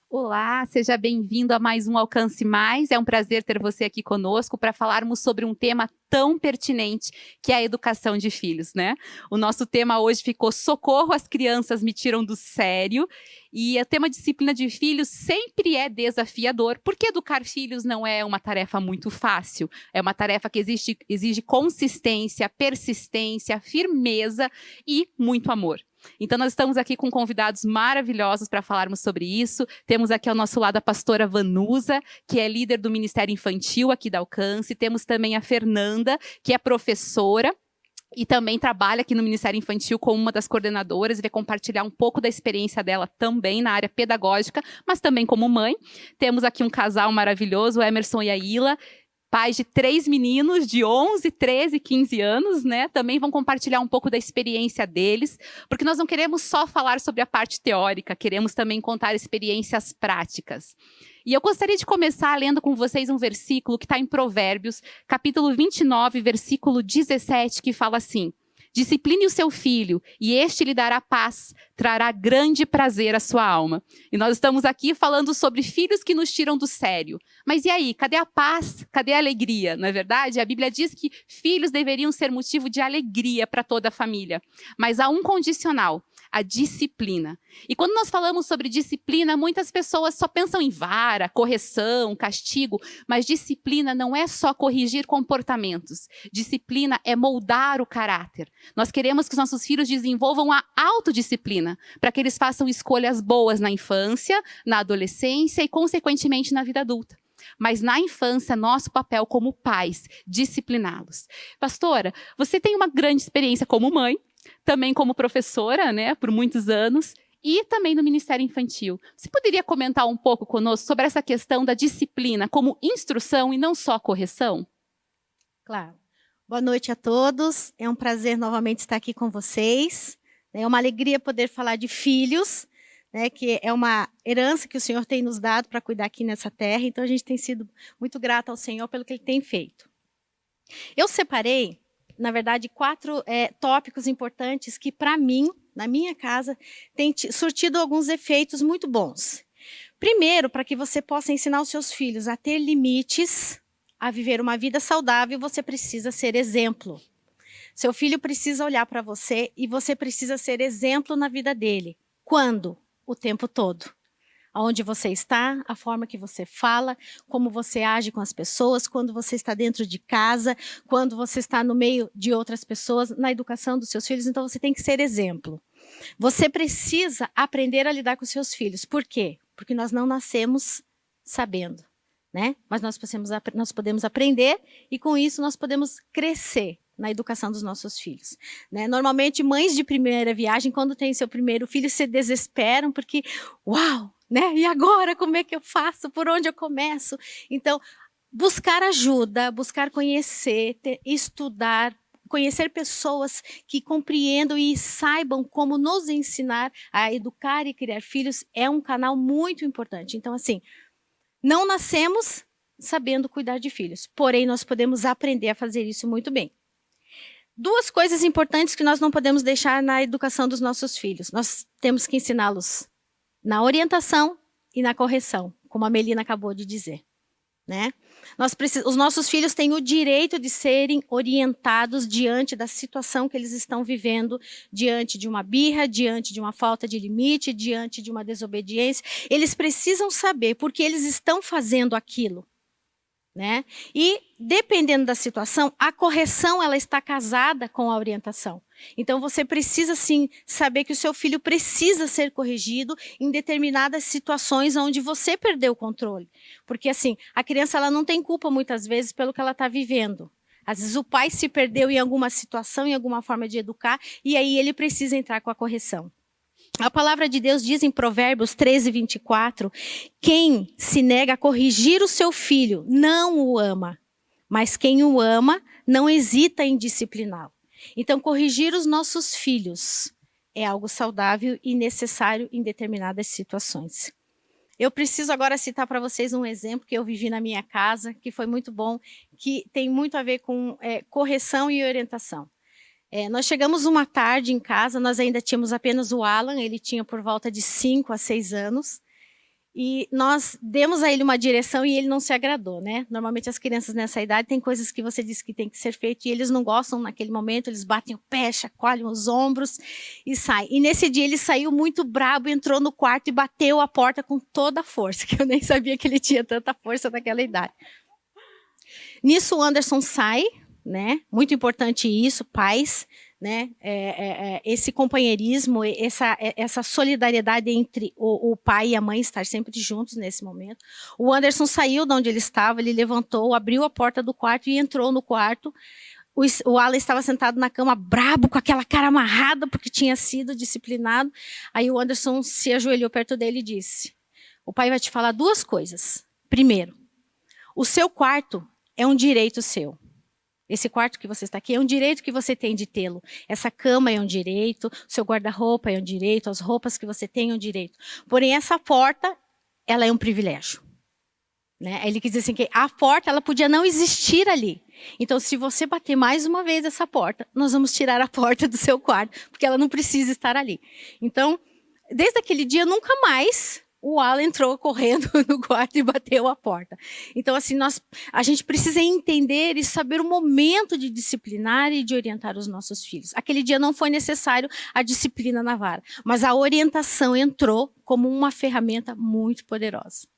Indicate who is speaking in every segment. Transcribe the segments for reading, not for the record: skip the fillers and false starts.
Speaker 1: Olá, seja bem-vindo a mais um Alcance Mais. É um prazer ter você aqui conosco para falarmos sobre um tema tão pertinente, que é a educação de filhos, né? O nosso tema hoje ficou Socorro, as crianças me tiram do sério. E o tema disciplina de filhos sempre é desafiador, porque educar filhos não é uma tarefa muito fácil. É uma tarefa que exige consistência, persistência, firmeza e muito amor. Então, nós estamos aqui com convidados maravilhosos para falarmos sobre isso. Temos aqui ao nosso lado a pastora Vanusa, que é líder do Ministério Infantil aqui da Alcance. Temos também a Fernanda, que é professora e também trabalha aqui no Ministério Infantil como uma das coordenadoras e vai compartilhar um pouco da experiência dela também na área pedagógica, mas também como mãe. Temos aqui um casal maravilhoso, o Emerson e a Ila, pais de 3 meninos de 11, 13, 15 anos, né? Também vão compartilhar um pouco da experiência deles, porque nós não queremos só falar sobre a parte teórica, queremos também contar experiências práticas. E eu gostaria de começar lendo com vocês um versículo que está em Provérbios, capítulo 29, versículo 17, que fala assim: discipline o seu filho, e este lhe dará paz, trará grande prazer à sua alma. E nós estamos aqui falando sobre filhos que nos tiram do sério. Mas e aí, cadê a paz? Cadê a alegria? Não é verdade? A Bíblia diz que filhos deveriam ser motivo de alegria para toda a família. Mas há um condicional: a disciplina. E quando nós falamos sobre disciplina, muitas pessoas só pensam em vara, correção, castigo, mas disciplina não é só corrigir comportamentos. Disciplina é moldar o caráter. Nós queremos que os nossos filhos desenvolvam a autodisciplina, para que eles façam escolhas boas na infância, na adolescência e, consequentemente, na vida adulta. Mas na infância, nosso papel como pais, discipliná-los. Pastora, você tem uma grande experiência como mãe, também como professora, né, por muitos anos, e também no Ministério Infantil. Você poderia comentar um pouco conosco sobre essa questão da disciplina como instrução e não só correção?
Speaker 2: Claro. Boa noite a todos. É um prazer novamente estar aqui com vocês. É uma alegria poder falar de filhos, né, que é uma herança que o Senhor tem nos dado para cuidar aqui nessa terra. Então, a gente tem sido muito grata ao Senhor pelo que Ele tem feito. Eu separei, na verdade, 4 tópicos importantes que, para mim, na minha casa, têm surtido alguns efeitos muito bons. Primeiro, para que você possa ensinar os seus filhos a ter limites, a viver uma vida saudável, você precisa ser exemplo. Seu filho precisa olhar para você e você precisa ser exemplo na vida dele. Quando? O tempo todo. Aonde você está, a forma que você fala, como você age com as pessoas, quando você está dentro de casa, quando você está no meio de outras pessoas, na educação dos seus filhos. Então, você tem que ser exemplo. Você precisa aprender a lidar com seus filhos. Por quê? Porque nós não nascemos sabendo, né? Mas nós podemos aprender e, com isso, nós podemos crescer na educação dos nossos filhos, né? Normalmente, mães de primeira viagem, quando têm seu primeiro filho, se desesperam porque, uau, né? E agora, como é que eu faço? Por onde eu começo? Então, buscar ajuda, buscar conhecer, estudar, conhecer pessoas que compreendam e saibam como nos ensinar a educar e criar filhos é um canal muito importante. Então, assim, não nascemos sabendo cuidar de filhos, porém nós podemos aprender a fazer isso muito bem. 2 coisas importantes que nós não podemos deixar na educação dos nossos filhos. Nós temos que ensiná-los na orientação e na correção, como a Melina acabou de dizer, né? Os nossos filhos têm o direito de serem orientados diante da situação que eles estão vivendo, diante de uma birra, diante de uma falta de limite, diante de uma desobediência. Eles precisam saber por que eles estão fazendo aquilo, né? E, dependendo da situação, a correção ela está casada com a orientação. Então, você precisa, sim, saber que o seu filho precisa ser corrigido em determinadas situações onde você perdeu o controle. Porque, assim, a criança ela não tem culpa, muitas vezes, pelo que ela está vivendo. Às vezes, o pai se perdeu em alguma situação, em alguma forma de educar, e aí ele precisa entrar com a correção. A palavra de Deus diz em Provérbios 13, 24, quem se nega a corrigir o seu filho não o ama, mas quem o ama não hesita em discipliná-lo. Então, corrigir os nossos filhos é algo saudável e necessário em determinadas situações. Eu preciso agora citar para vocês um exemplo que eu vivi na minha casa, que foi muito bom, que tem muito a ver com correção e orientação. Nós chegamos uma tarde em casa, nós ainda tínhamos apenas o Alan, ele tinha por volta de 5 a 6 anos, E nós demos a ele uma direção e ele não se agradou, né? Normalmente as crianças nessa idade têm coisas que você diz que tem que ser feito e eles não gostam naquele momento, eles batem o pé, chacoalham os ombros e saem. E nesse dia ele saiu muito brabo, entrou no quarto e bateu a porta com toda a força, que eu nem sabia que ele tinha tanta força naquela idade. Nisso o Anderson sai, né? Muito importante isso, pais, né? Esse companheirismo, essa solidariedade entre o pai e a mãe estar sempre juntos nesse momento. O Anderson saiu de onde ele estava, ele levantou, abriu a porta do quarto e entrou no quarto. O Alan estava sentado na cama, brabo, com aquela cara amarrada, porque tinha sido disciplinado. Aí o Anderson se ajoelhou perto dele e disse: o pai vai te falar duas coisas. Primeiro, o seu quarto é um direito seu. Esse quarto que você está aqui é um direito que você tem de tê-lo. Essa cama é um direito, o seu guarda-roupa é um direito, as roupas que você tem é um direito. Porém, essa porta, ela é um privilégio. Né? Ele quis dizer assim, que a porta ela podia não existir ali. Então, se você bater mais uma vez essa porta, nós vamos tirar a porta do seu quarto, porque ela não precisa estar ali. Então, desde aquele dia, nunca mais o Alan entrou correndo no quarto e bateu a porta. Então, assim, a gente precisa entender e saber o momento de disciplinar e de orientar os nossos filhos. Aquele dia não foi necessário a disciplina na vara, mas a orientação entrou como uma ferramenta muito poderosa.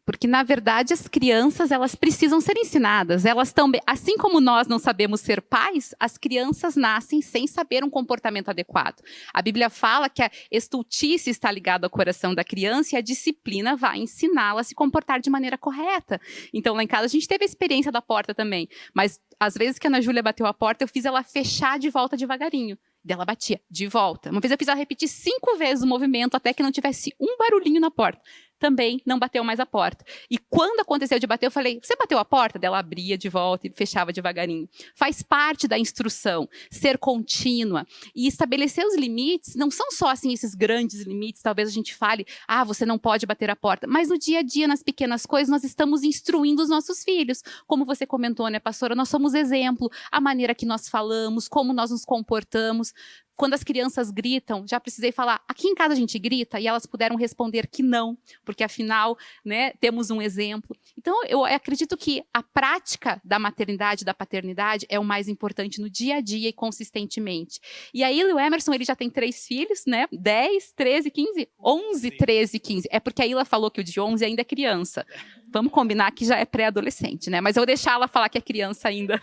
Speaker 1: Porque, na verdade, as crianças, elas precisam ser ensinadas. Elas também, assim como nós não sabemos ser pais, as crianças nascem sem saber um comportamento adequado. A Bíblia fala que a estultice está ligada ao coração da criança e a disciplina vai ensiná-la a se comportar de maneira correta. Então, lá em casa, a gente teve a experiência da porta também. Mas, às vezes que a Ana Júlia bateu a porta, eu fiz ela fechar de volta devagarinho. Ela batia de volta. Uma vez eu fiz ela repetir 5 vezes o movimento até que não tivesse um barulhinho na porta. Também não bateu mais a porta. E quando aconteceu de bater, eu falei, você bateu a porta? Ela abria de volta e fechava devagarinho. Faz parte da instrução, ser contínua. E estabelecer os limites, não são só assim esses grandes limites, talvez a gente fale, você não pode bater a porta. Mas no dia a dia, nas pequenas coisas, nós estamos instruindo os nossos filhos. Como você comentou, né, pastora? Nós somos exemplo, a maneira que nós falamos, como nós nos comportamos. Quando as crianças gritam, já precisei falar, aqui em casa a gente grita, e elas puderam responder que não, porque afinal, né, temos um exemplo. Então, eu acredito que a prática da maternidade, da paternidade, é o mais importante no dia a dia e consistentemente. E aí, o Emerson, ele já tem 3 filhos, né, 10, 13, 15, 11, 13, 15. É porque a Ila falou que o de 11 ainda é criança. Vamos combinar que já é pré-adolescente, né? Mas eu vou deixar ela falar que é criança ainda.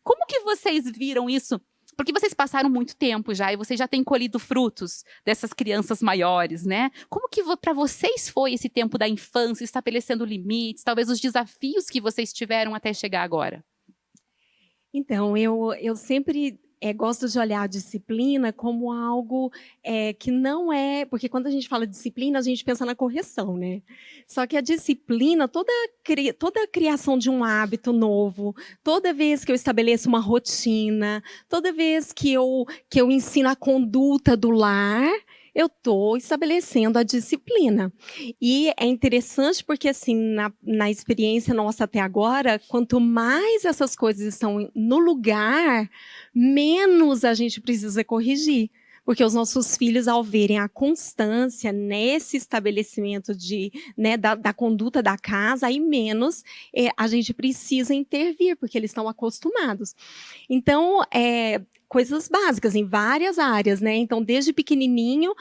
Speaker 1: Como que vocês viram isso? Porque vocês passaram muito tempo já e vocês já têm colhido frutos dessas crianças maiores, né? Como que para vocês foi esse tempo da infância, estabelecendo limites, talvez os desafios que vocês tiveram até chegar agora?
Speaker 3: Então, eu sempre gosto de olhar a disciplina como algo que não é... Porque quando a gente fala disciplina, a gente pensa na correção, né? Só que a disciplina, toda a criação de um hábito novo, toda vez que eu estabeleço uma rotina, toda vez que eu ensino a conduta do lar, eu estou estabelecendo a disciplina. E é interessante porque, assim, na experiência nossa até agora, quanto mais essas coisas estão no lugar, menos a gente precisa corrigir. Porque os nossos filhos, ao verem a constância nesse estabelecimento da conduta da casa, aí menos a gente precisa intervir, porque eles estão acostumados. Então, coisas básicas em várias áreas, né? Então, desde pequenininho,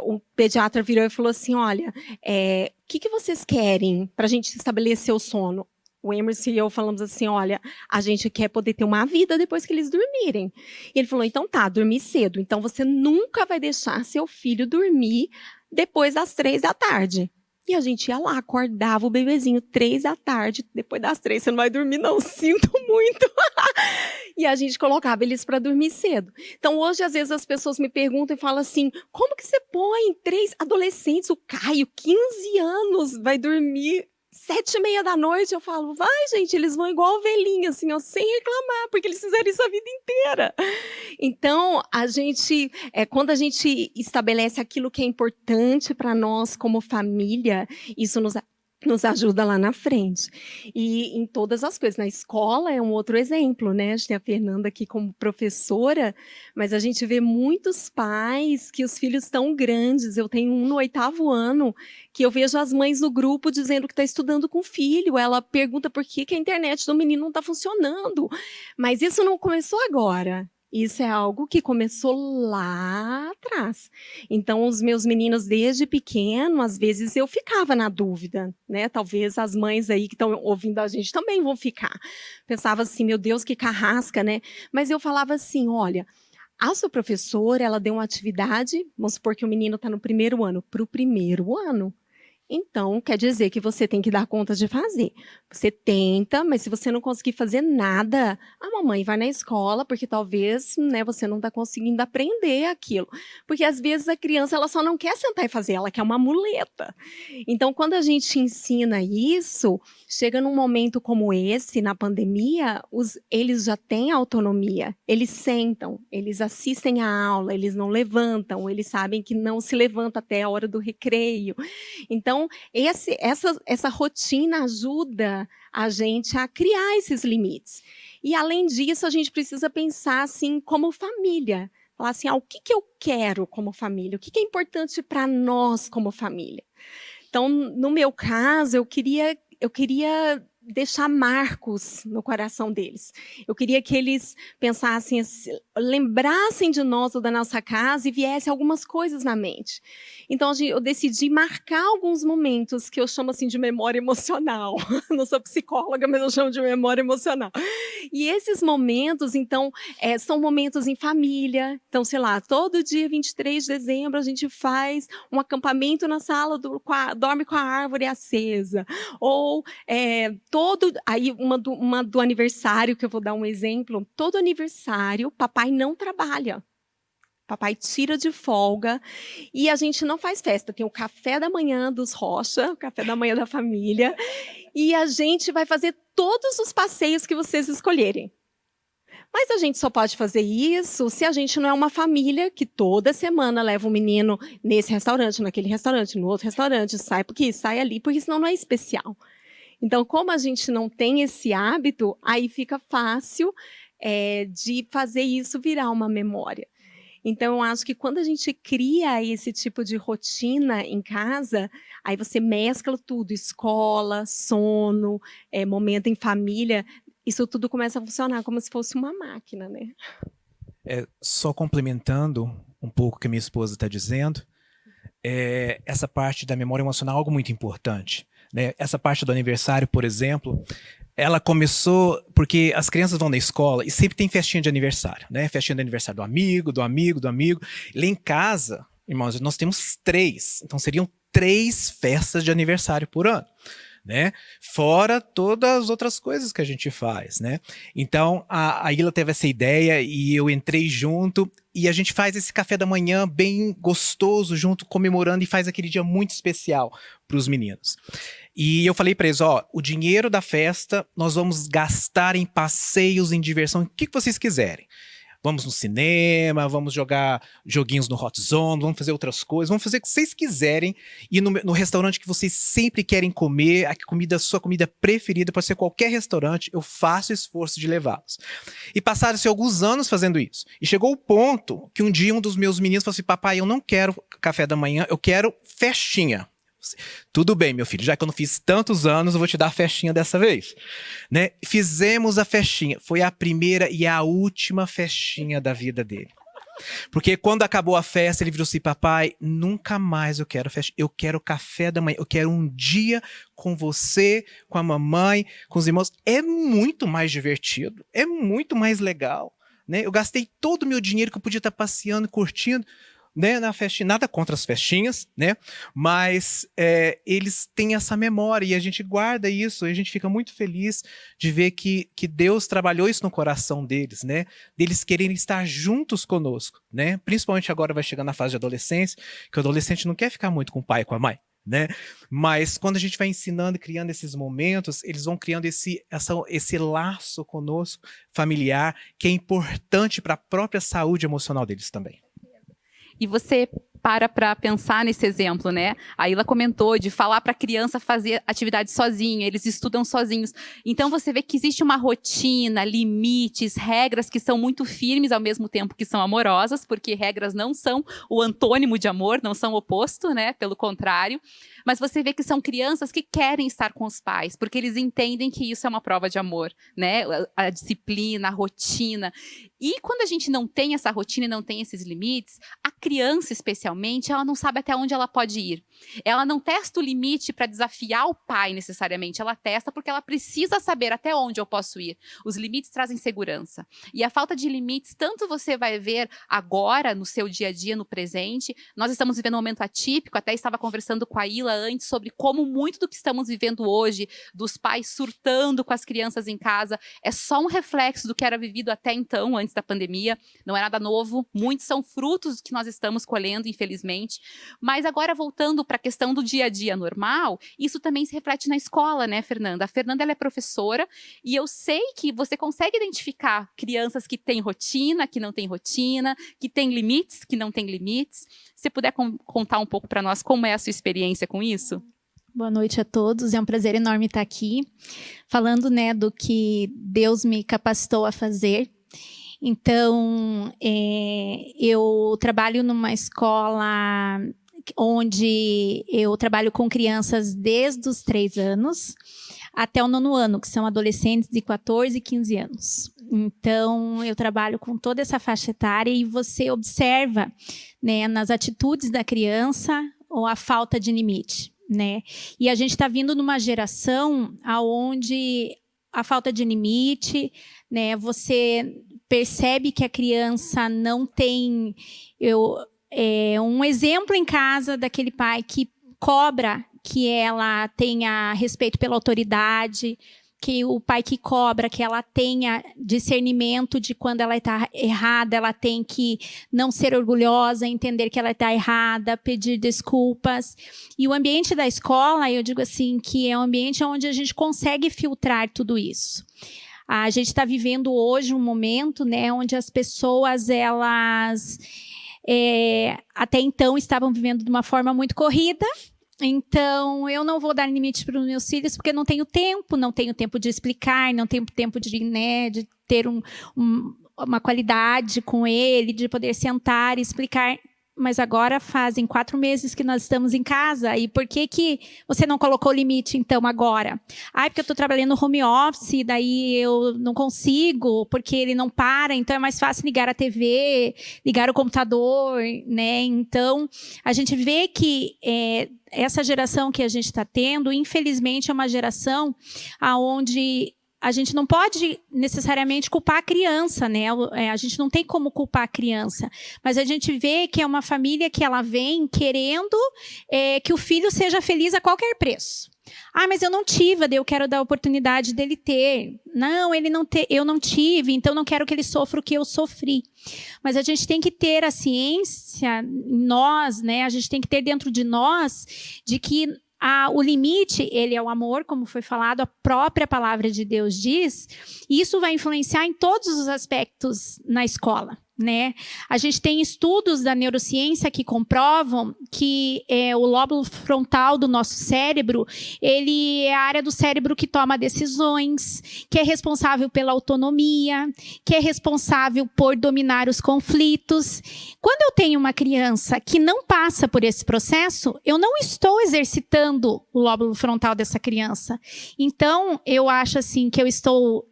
Speaker 3: o pediatra virou e falou assim, olha, o que vocês querem para a gente estabelecer o sono? O Emerson e eu falamos assim, olha, a gente quer poder ter uma vida depois que eles dormirem. E ele falou, então tá, dormir cedo. Então, você nunca vai deixar seu filho dormir depois das 3 da tarde. E a gente ia lá, acordava o bebezinho 3 da tarde, depois das 3, você não vai dormir não, sinto muito. E a gente colocava eles para dormir cedo. Então, hoje, às vezes, as pessoas me perguntam e falam assim, como que você põe 3 adolescentes, o Caio, 15 anos, vai dormir 7h30 da noite? Eu falo, vai, gente, eles vão igual ovelhinha, assim, ó, sem reclamar, porque eles fizeram isso a vida inteira. Então, quando a gente estabelece aquilo que é importante para nós como família, isso nos ajuda lá na frente. E em todas as coisas. Na escola é um outro exemplo, né? A gente tem a Fernanda aqui como professora, mas a gente vê muitos pais que os filhos estão grandes. Eu tenho um no 8º ano, que eu vejo as mães do grupo dizendo que está estudando com o filho. Ela pergunta por que a internet do menino não está funcionando. Mas isso não começou agora. Isso é algo que começou lá atrás. Então, os meus meninos, desde pequeno, às vezes eu ficava na dúvida, né? Talvez as mães aí que estão ouvindo a gente também vão ficar. Pensava assim, meu Deus, que carrasca, né? Mas eu falava assim, olha, a sua professora, ela deu uma atividade, vamos supor que o menino está no 1º ano, para o 1º ano. Então, quer dizer que você tem que dar conta de fazer. Você tenta, mas se você não conseguir fazer nada, a mamãe vai na escola, porque talvez, né, você não está conseguindo aprender aquilo. Porque às vezes a criança ela só não quer sentar e fazer, ela quer uma muleta. Então, quando a gente ensina isso, chega num momento como esse, na pandemia, eles já têm autonomia. Eles sentam, eles assistem a aula, eles não levantam, eles sabem que não se levanta até a hora do recreio. Então, essa rotina ajuda a gente a criar esses limites. E, além disso, a gente precisa pensar assim, como família. Falar assim, o que eu quero como família? O que é importante para nós como família? Então, no meu caso, eu queria deixar marcos no coração deles. Eu queria que eles pensassem, lembrassem de nós ou da nossa casa e viessem algumas coisas na mente. Então, eu decidi marcar alguns momentos que eu chamo assim de memória emocional. Não sou psicóloga, mas eu chamo de memória emocional. E esses momentos, então, são momentos em família. Então, sei lá, todo dia 23 de dezembro a gente faz um acampamento na sala, dorme com a árvore acesa. Ou aí uma do aniversário, que eu vou dar um exemplo, todo aniversário, papai não trabalha. Papai tira de folga e a gente não faz festa. Tem o café da manhã dos Rocha, o café da manhã da família, e a gente vai fazer todos os passeios que vocês escolherem. Mas a gente só pode fazer isso se a gente não é uma família que toda semana leva um menino nesse restaurante, naquele restaurante, no outro restaurante, sai ali, porque senão não é especial. Então, como a gente não tem esse hábito, aí fica fácil de fazer isso virar uma memória. Então, eu acho que quando a gente cria esse tipo de rotina em casa, aí você mescla tudo, escola, sono, momento em família, isso tudo começa a funcionar como se fosse uma máquina, né?
Speaker 4: Só complementando um pouco o que a minha esposa está dizendo, essa parte da memória emocional é algo muito importante. Né? Essa parte do aniversário, por exemplo, ela começou porque as crianças vão na escola e sempre tem festinha de aniversário, né? Festinha de aniversário do amigo, do amigo, do amigo. Lá em casa, irmãos, nós temos 3, então seriam 3 festas de aniversário por ano. Né? Fora todas as outras coisas que a gente faz, né? Então a Ilha teve essa ideia e eu entrei junto e a gente faz esse café da manhã bem gostoso junto, comemorando, e faz aquele dia muito especial para os meninos. E eu falei para eles, o dinheiro da festa nós vamos gastar em passeios, em diversão, o que vocês quiserem. Vamos no cinema, vamos jogar joguinhos no Hot Zone, vamos fazer outras coisas, vamos fazer o que vocês quiserem. E no restaurante que vocês sempre querem comer, a sua comida preferida, pode ser qualquer restaurante, eu faço esforço de levá-los. E passaram-se alguns anos fazendo isso. E chegou o ponto que um dia um dos meus meninos falou assim, papai, eu não quero café da manhã, eu quero festinha. Tudo bem, meu filho, já que eu não fiz tantos anos, eu vou te dar a festinha dessa vez. Né? Fizemos a festinha. Foi a primeira e a última festinha da vida dele. Porque quando acabou a festa, ele virou assim, papai, nunca mais eu quero festa, eu quero café da manhã, eu quero um dia com você, com a mamãe, com os irmãos. É muito mais divertido, é muito mais legal. Né? Eu gastei todo o meu dinheiro que eu podia estar passeando, curtindo, né, na festinha, nada contra as festinhas, né? Mas eles têm essa memória e a gente guarda isso, e a gente fica muito feliz de ver que Deus trabalhou isso no coração deles, né? Deles quererem estar juntos conosco, né? Principalmente agora vai chegando na fase de adolescência, que o adolescente não quer ficar muito com o pai e com a mãe, né? Mas quando a gente vai ensinando e criando esses momentos, eles vão criando esse laço conosco, familiar, que é importante para a própria saúde emocional deles também.
Speaker 1: E você para pensar nesse exemplo, né? A Ila comentou de falar para a criança fazer atividade sozinha, eles estudam sozinhos. Então você vê que existe uma rotina, limites, regras que são muito firmes ao mesmo tempo que são amorosas, porque regras não são o antônimo de amor, não são o oposto, né? Pelo contrário. Mas você vê que são crianças que querem estar com os pais, porque eles entendem que isso é uma prova de amor, né? A disciplina, a rotina. E quando a gente não tem essa rotina e não tem esses limites, a criança, especialmente, ela não sabe até onde ela pode ir. Ela não testa o limite para desafiar o pai, necessariamente. Ela testa porque ela precisa saber até onde eu posso ir. Os limites trazem segurança. E a falta de limites, tanto você vai ver agora, no seu dia a dia, no presente. Nós estamos vivendo um momento atípico, até estava conversando com a Ila antes sobre como muito do que estamos vivendo hoje, dos pais surtando com as crianças em casa, é só um reflexo do que era vivido até então, antes da pandemia. Não é nada novo, muitos são frutos que nós estamos colhendo, infelizmente. Mas agora, voltando para a questão do dia a dia normal, isso também se reflete na escola, né, Fernanda? A Fernanda, ela é professora e eu sei que você consegue identificar crianças que têm rotina, que não têm rotina, que têm limites, que não têm limites. Se puder contar um pouco para nós como é a sua experiência com isso?
Speaker 5: Boa noite a todos, é um prazer enorme estar aqui, falando, né, do que Deus me capacitou a fazer. Então, eu trabalho numa escola onde eu trabalho com crianças desde os 3 anos até o 9º ano, que são adolescentes de 14 e 15 anos. Então, eu trabalho com toda essa faixa etária e você observa, né, nas atitudes da criança ou a falta de limite, né? E a gente está vindo numa geração onde a falta de limite, né, você percebe que a criança não tem um exemplo em casa daquele pai que cobra que ela tenha respeito pela autoridade, que o pai que cobra que ela tenha discernimento de quando ela está errada, ela tem que não ser orgulhosa, entender que ela está errada, pedir desculpas. E o ambiente da escola, eu digo assim, que é um ambiente onde a gente consegue filtrar tudo isso. A gente está vivendo hoje um momento, né, onde as pessoas, elas até então estavam vivendo de uma forma muito corrida. Então, eu não vou dar limite para os meus filhos, porque não tenho tempo de explicar, não tenho tempo de ter uma qualidade com ele, de poder sentar e explicar. Mas agora fazem 4 meses que nós estamos em casa. E por que você não colocou limite, então, agora? Porque eu estou trabalhando no home office, daí eu não consigo, porque ele não para, então é mais fácil ligar a TV, ligar o computador, né? Então, a gente vê que essa geração que a gente está tendo, infelizmente, é uma geração onde a gente não pode necessariamente culpar a criança, né? A gente não tem como culpar a criança, mas a gente vê que é uma família que ela vem querendo que o filho seja feliz a qualquer preço. Mas eu não tive, daí eu quero dar a oportunidade dele ter. Não, eu não tive, então não quero que ele sofra o que eu sofri. Mas a gente tem que ter a ciência em nós, né? A gente tem que ter dentro de nós de que o limite, ele é o amor, como foi falado, a própria palavra de Deus diz, e isso vai influenciar em todos os aspectos na escola, né? A gente tem estudos da neurociência que comprovam que o lóbulo frontal do nosso cérebro, ele é a área do cérebro que toma decisões, que é responsável pela autonomia, que é responsável por dominar os conflitos. Quando eu tenho uma criança que não passa por esse processo, eu não estou exercitando o lóbulo frontal dessa criança. Então, eu acho assim que eu estou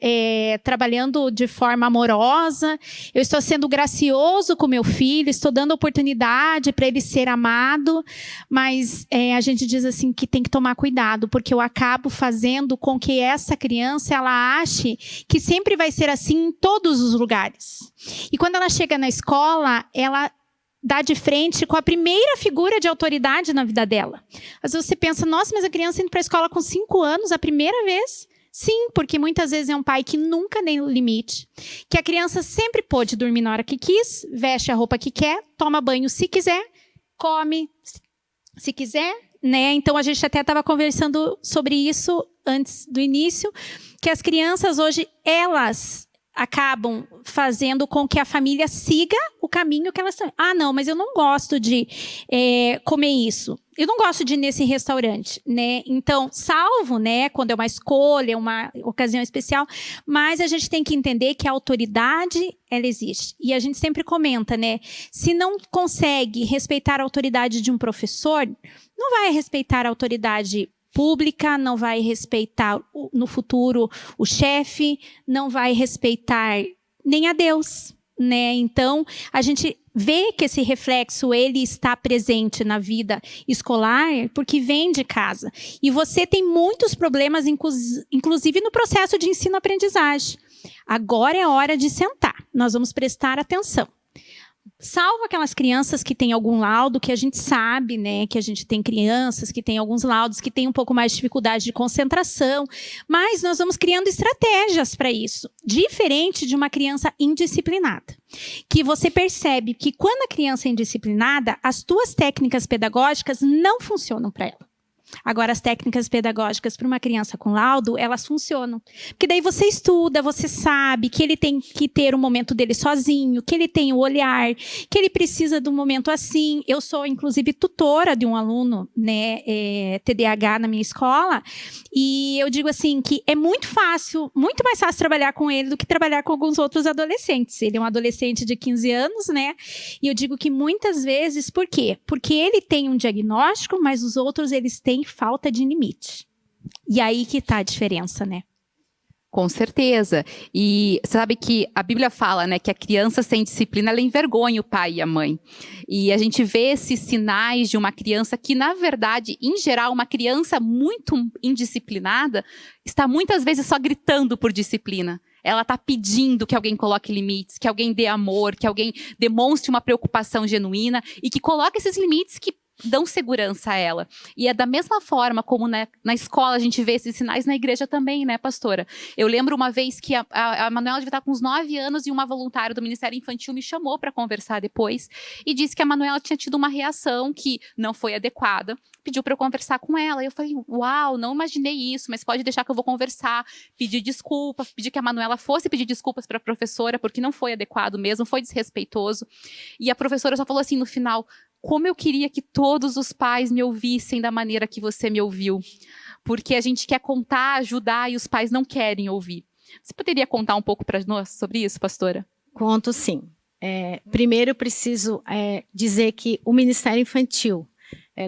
Speaker 5: trabalhando de forma amorosa, eu estou sendo gracioso com meu filho, estou dando oportunidade para ele ser amado, mas a gente diz assim que tem que tomar cuidado, porque eu acabo fazendo com que essa criança ela ache que sempre vai ser assim em todos os lugares. E quando ela chega na escola, ela dá de frente com a primeira figura de autoridade na vida dela. Às vezes você pensa, nossa, mas a criança indo para a escola com 5 anos, a primeira vez? Sim, porque muitas vezes é um pai que nunca deu limite, que a criança sempre pôde dormir na hora que quis, veste a roupa que quer, toma banho se quiser, come se quiser, né? Então a gente até estava conversando sobre isso antes do início, que as crianças hoje, elas acabam fazendo com que a família siga o caminho que elas estão. Ah, não, mas eu não gosto de comer isso. Eu não gosto de ir nesse restaurante, né? Então, salvo, né, quando é uma escolha, uma ocasião especial, mas a gente tem que entender que a autoridade, ela existe. E a gente sempre comenta, né? Se não consegue respeitar a autoridade de um professor, não vai respeitar a autoridade pública, não vai respeitar no futuro o chefe, não vai respeitar nem a Deus, né? Então, a gente vê que esse reflexo ele está presente na vida escolar porque vem de casa. E você tem muitos problemas, inclusive no processo de ensino-aprendizagem. Agora é hora de sentar. Nós vamos prestar atenção. Salvo aquelas crianças que têm algum laudo, que a gente sabe, né, que a gente tem crianças que têm alguns laudos, que têm um pouco mais de dificuldade de concentração, mas nós vamos criando estratégias para isso, diferente de uma criança indisciplinada, que você percebe que quando a criança é indisciplinada, as tuas técnicas pedagógicas não funcionam para ela. Agora, as técnicas pedagógicas para uma criança com laudo, elas funcionam. Porque daí você estuda, você sabe que ele tem que ter um momento dele sozinho, que ele tem o olhar, que ele precisa de um momento assim. Eu sou, inclusive, tutora de um aluno, né, TDAH na minha escola, e eu digo assim, que é muito fácil, muito mais fácil trabalhar com ele do que trabalhar com alguns outros adolescentes. Ele é um adolescente de 15 anos, né, e eu digo que muitas vezes, por quê? Porque ele tem um diagnóstico, mas os outros, eles têm falta de limite. E aí que tá a diferença, né?
Speaker 1: Com certeza. E sabe que a Bíblia fala, né, que a criança sem disciplina, ela envergonha o pai e a mãe. E a gente vê esses sinais de uma criança que, na verdade, em geral, uma criança muito indisciplinada está muitas vezes só gritando por disciplina. Ela está pedindo que alguém coloque limites, que alguém dê amor, que alguém demonstre uma preocupação genuína e que coloque esses limites que dão segurança a ela. E é da mesma forma como na escola a gente vê esses sinais, na igreja também, né, pastora? Eu lembro uma vez que a Manuela devia estar com uns 9 anos e uma voluntária do Ministério Infantil me chamou para conversar depois e disse que a Manuela tinha tido uma reação que não foi adequada, pediu para eu conversar com ela. E eu falei, uau, não imaginei isso, mas pode deixar que eu vou conversar. Pedi desculpa, pedi que a Manuela fosse pedir desculpas para a professora, porque não foi adequado mesmo, foi desrespeitoso. E a professora só falou assim no final, como eu queria que todos os pais me ouvissem da maneira que você me ouviu. Porque a gente quer contar, ajudar e os pais não querem ouvir. Você poderia contar um pouco para nós sobre isso, pastora?
Speaker 2: Conto sim. Primeiro eu preciso dizer que o Ministério Infantil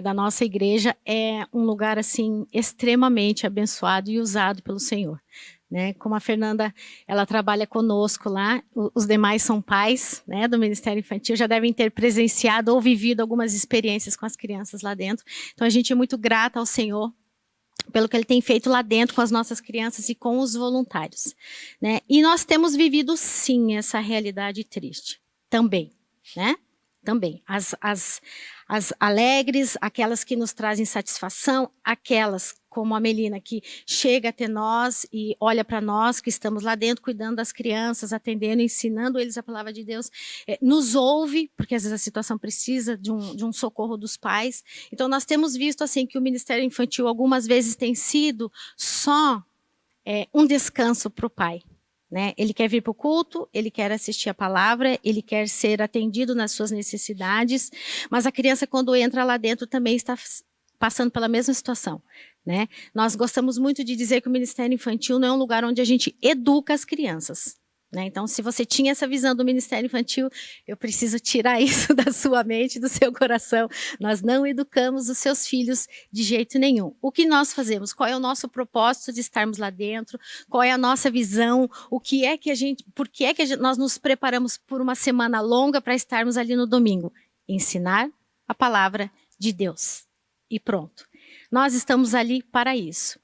Speaker 2: da nossa igreja é um lugar assim extremamente abençoado e usado pelo Senhor. Né? Como a Fernanda, ela trabalha conosco lá, os demais são pais, né, do Ministério Infantil, já devem ter presenciado ou vivido algumas experiências com as crianças lá dentro. Então a gente é muito grata ao Senhor pelo que Ele tem feito lá dentro com as nossas crianças e com os voluntários. Né? E nós temos vivido sim essa realidade triste, também, né? Também. As alegres, aquelas que nos trazem satisfação, aquelas como a Melina, que chega até nós e olha para nós, que estamos lá dentro, cuidando das crianças, atendendo, ensinando eles a palavra de Deus, nos ouve, porque às vezes a situação precisa de um socorro dos pais. Então, nós temos visto assim que o Ministério Infantil, algumas vezes, tem sido só um descanso para o pai. Né? Ele quer vir para o culto, ele quer assistir a palavra, ele quer ser atendido nas suas necessidades, mas a criança, quando entra lá dentro, também está passando pela mesma situação. Né? Nós gostamos muito de dizer que o Ministério Infantil não é um lugar onde a gente educa as crianças. Né? Então, se você tinha essa visão do Ministério Infantil, eu preciso tirar isso da sua mente, do seu coração. Nós não educamos os seus filhos de jeito nenhum. O que nós fazemos? Qual é o nosso propósito de estarmos lá dentro? Qual é a nossa visão? Por que é que nós nos preparamos por uma semana longa para estarmos ali no domingo? Ensinar a palavra de Deus. E pronto. Nós estamos ali para isso.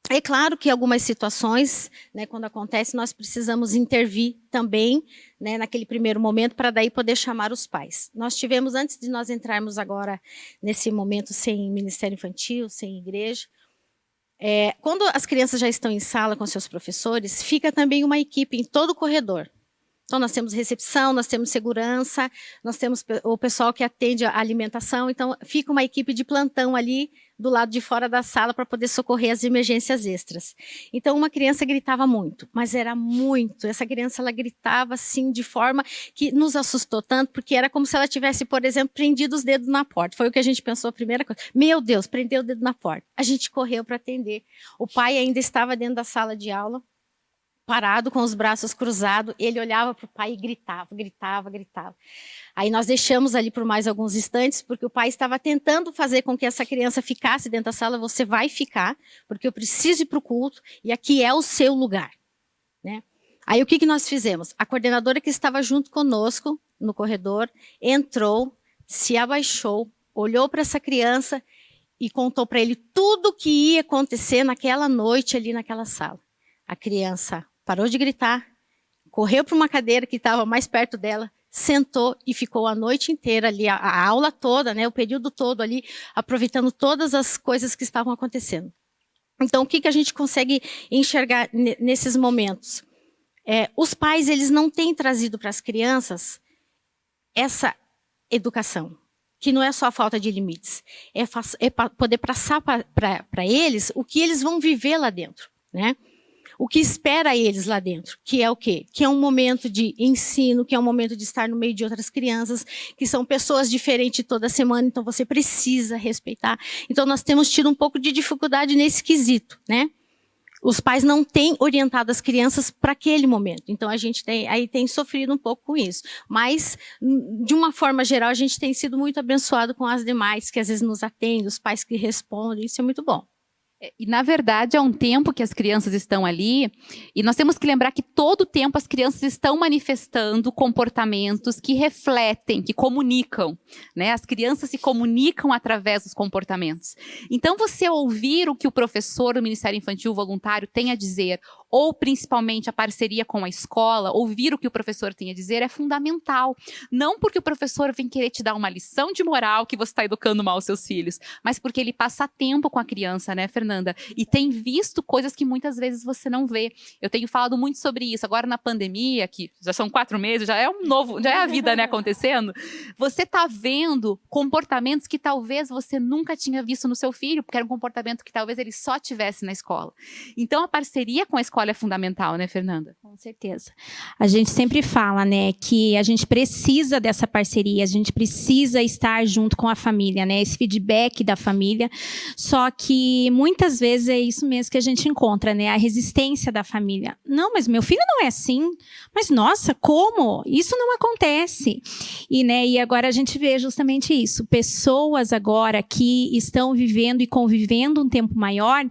Speaker 2: É claro que algumas situações, né, quando acontece, nós precisamos intervir também, né, naquele primeiro momento, para daí poder chamar os pais. Nós tivemos, antes de nós entrarmos agora nesse momento sem Ministério Infantil, sem igreja, quando as crianças já estão em sala com seus professores, fica também uma equipe em todo o corredor. Então, nós temos recepção, nós temos segurança, nós temos o pessoal que atende a alimentação. Então, fica uma equipe de plantão ali do lado de fora da sala para poder socorrer as emergências extras. Então, uma criança gritava muito, mas era muito. Essa criança, ela gritava assim de forma que nos assustou tanto, porque era como se ela tivesse, por exemplo, prendido os dedos na porta. Foi o que a gente pensou a primeira coisa. Meu Deus, prendeu o dedo na porta. A gente correu para atender. O pai ainda estava dentro da sala de aula, parado com os braços cruzados, ele olhava para o pai e gritava. Aí nós deixamos ali por mais alguns instantes, porque o pai estava tentando fazer com que essa criança ficasse dentro da sala. Você vai ficar, porque eu preciso ir para o culto, e aqui é o seu lugar, né? Aí o que nós fizemos? A coordenadora que estava junto conosco no corredor, entrou, se abaixou, olhou para essa criança e contou para ele tudo o que ia acontecer naquela noite ali naquela sala. A criança parou de gritar, correu para uma cadeira que estava mais perto dela, sentou e ficou a noite inteira ali, a aula toda, né, o período todo ali, aproveitando todas as coisas que estavam acontecendo. Então, o que a gente consegue enxergar nesses momentos? Os pais, eles não têm trazido para as crianças essa educação, que não é só a falta de limites, é poder passar para eles o que eles vão viver lá dentro, né? O que espera eles lá dentro, que é o quê? Que é um momento de ensino, que é um momento de estar no meio de outras crianças, que são pessoas diferentes toda semana, então você precisa respeitar. Então nós temos tido um pouco de dificuldade nesse quesito, né? Os pais não têm orientado as crianças para aquele momento, então a gente tem sofrido um pouco com isso. Mas, de uma forma geral, a gente tem sido muito abençoado com as demais, que às vezes nos atendem, os pais que respondem, isso é muito bom.
Speaker 1: E, na verdade, há um tempo que as crianças estão ali, e nós temos que lembrar que todo o tempo as crianças estão manifestando comportamentos que refletem, que comunicam, né? As crianças se comunicam através dos comportamentos. Então, você ouvir o que o professor do Ministério Infantil Voluntário tem a dizer, ou principalmente a parceria com a escola, ouvir o que o professor tem a dizer é fundamental. Não porque o professor vem querer te dar uma lição de moral que você está educando mal os seus filhos, mas porque ele passa tempo com a criança, né, Fernanda? E tem visto coisas que muitas vezes você não vê. Eu tenho falado muito sobre isso. Agora na pandemia, que já são 4 meses, já é a vida, né, acontecendo. Você está vendo comportamentos que talvez você nunca tinha visto no seu filho, porque era um comportamento que talvez ele só tivesse na escola. Então a parceria com a escola é fundamental, né, Fernanda?
Speaker 5: Com certeza. A gente sempre fala, né, que a gente precisa dessa parceria, a gente precisa estar junto com a família, né, esse feedback da família. Só que muitas vezes é isso mesmo que a gente encontra, né, a resistência da família. Não, mas meu filho não é assim. Mas nossa, como? Isso não acontece. E agora a gente vê justamente isso. Pessoas agora que estão vivendo e convivendo um tempo maior,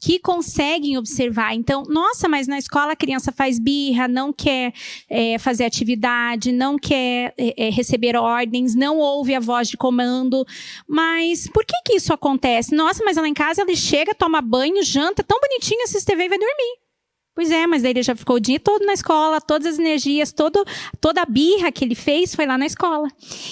Speaker 5: que conseguem observar. Então, nossa, mas na escola a criança faz birra, não quer fazer atividade, não quer receber ordens, não ouve a voz de comando. Mas por que isso acontece? Nossa, mas lá em casa ele chega, toma banho, janta, tão bonitinho, assiste TV e vai dormir. Pois é, mas daí ele já ficou o dia todo na escola, todas as energias, toda a birra que ele fez foi lá na escola.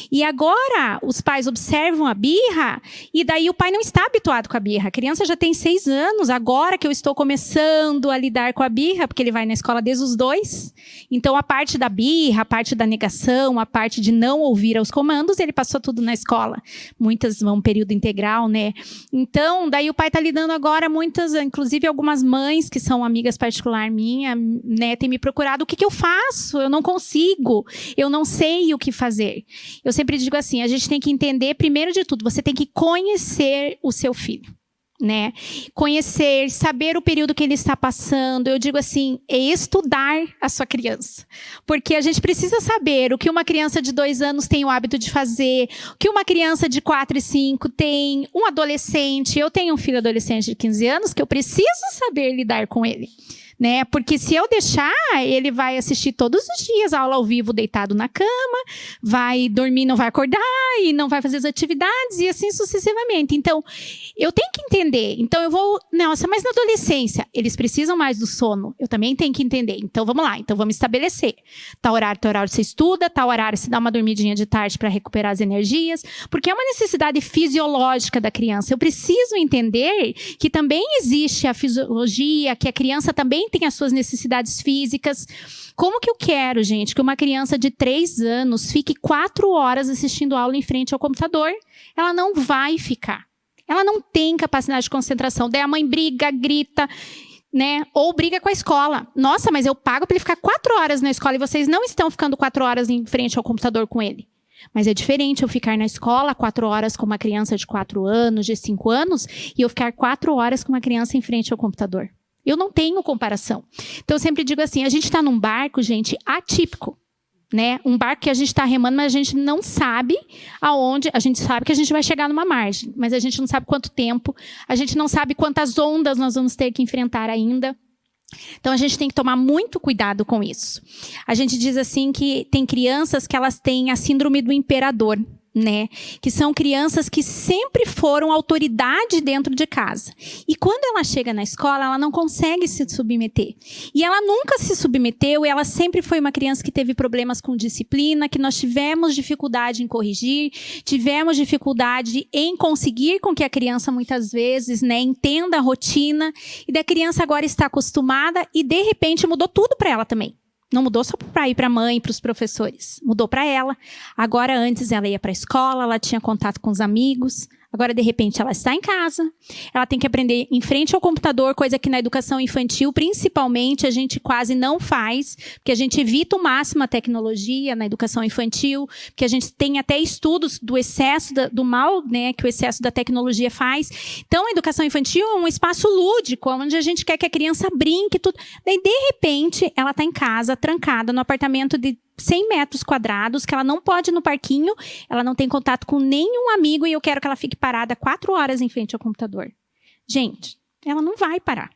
Speaker 5: E agora os pais observam a birra e daí o pai não está habituado com a birra. A criança já tem 6 anos, agora que eu estou começando a lidar com a birra, porque ele vai na escola desde os 2. Então a parte da birra, a parte da negação, a parte de não ouvir aos comandos, ele passou tudo na escola. Muitas vão período integral, né? Então, daí o pai está lidando agora, muitas, inclusive algumas mães que são amigas particulares minha, né, tem me procurado, o que eu faço? Eu não consigo, eu não sei o que fazer. Eu sempre digo assim, a gente tem que entender, primeiro de tudo, você tem que conhecer o seu filho, né? Conhecer, saber o período que ele está passando. Eu digo assim, é estudar a sua criança. Porque a gente precisa saber o que uma criança de 2 anos tem o hábito de fazer, o que uma criança de 4 e 5 tem, um adolescente. Eu tenho um filho adolescente de 15 anos que eu preciso saber lidar com ele. Né? Porque se eu deixar, ele vai assistir todos os dias a aula ao vivo deitado na cama, vai dormir, não vai acordar e não vai fazer as atividades e assim sucessivamente. Então, eu tenho que entender. Então, eu vou... Nossa, mas na adolescência, eles precisam mais do sono. Eu também tenho que entender. Então, vamos lá. Então, vamos estabelecer. Tal horário você estuda, tal horário você dá uma dormidinha de tarde para recuperar as energias. Porque é uma necessidade fisiológica da criança. Eu preciso entender que também existe a fisiologia, que a criança também tem as suas necessidades físicas. Como que eu quero, gente, que uma criança de 3 anos fique 4 horas assistindo aula em frente ao computador? Ela não vai ficar. Ela não tem capacidade de concentração. Daí a mãe briga, grita, né? Ou briga com a escola. Nossa, mas eu pago para ele ficar 4 horas na escola e vocês não estão ficando 4 horas em frente ao computador com ele. Mas é diferente eu ficar na escola 4 horas com uma criança de 4 anos, de 5 anos, e eu ficar 4 horas com uma criança em frente ao computador. Eu não tenho comparação. Então, eu sempre digo assim, a gente está num barco, gente, atípico. Né? Um barco que a gente está remando, mas a gente não sabe aonde. A gente sabe que a gente vai chegar numa margem, mas a gente não sabe quanto tempo, a gente não sabe quantas ondas nós vamos ter que enfrentar ainda. Então, a gente tem que tomar muito cuidado com isso. A gente diz assim que tem crianças que elas têm a síndrome do imperador, né? Que são crianças que sempre foram autoridade dentro de casa. E quando ela chega na escola, ela não consegue se submeter. E ela nunca se submeteu, e ela sempre foi uma criança que teve problemas com disciplina, que nós tivemos dificuldade em corrigir, tivemos dificuldade em conseguir com que a criança, muitas vezes, né, entenda a rotina, e da criança agora está acostumada e, de repente, mudou tudo para ela também. Não mudou só para ir para a mãe, para os professores. Mudou para ela. Agora, antes, ela ia para a escola, ela tinha contato com os amigos. Agora, de repente, ela está em casa. Ela tem que aprender em frente ao computador, coisa que na educação infantil, principalmente, a gente quase não faz, porque a gente evita o máximo a tecnologia na educação infantil, porque a gente tem até estudos do excesso do mal, né, que o excesso da tecnologia faz. Então, a educação infantil é um espaço lúdico, onde a gente quer que a criança brinque, tudo. Daí, de repente, ela está em casa, trancada, no apartamento de 100 metros quadrados, que ela não pode ir no parquinho, ela não tem contato com nenhum amigo e eu quero que ela fique parada 4 horas em frente ao computador. Gente, ela não vai parar,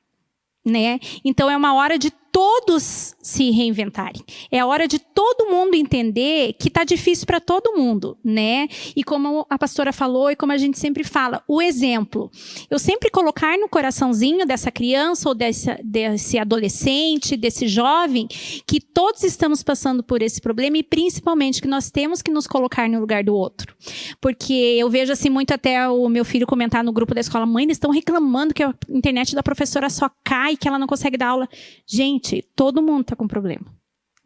Speaker 5: né? Então, é uma hora de todos se reinventarem. É a hora de todo mundo entender que está difícil para todo mundo, né? E como a pastora falou e como a gente sempre fala, o exemplo. Eu sempre colocar no coraçãozinho dessa criança ou desse adolescente, desse jovem, que todos estamos passando por esse problema e principalmente que nós temos que nos colocar no lugar do outro. Porque eu vejo assim muito até o meu filho comentar no grupo da escola, mãe, eles estão reclamando que a internet da professora só cai, que ela não consegue dar aula. Gente, todo mundo está com problema.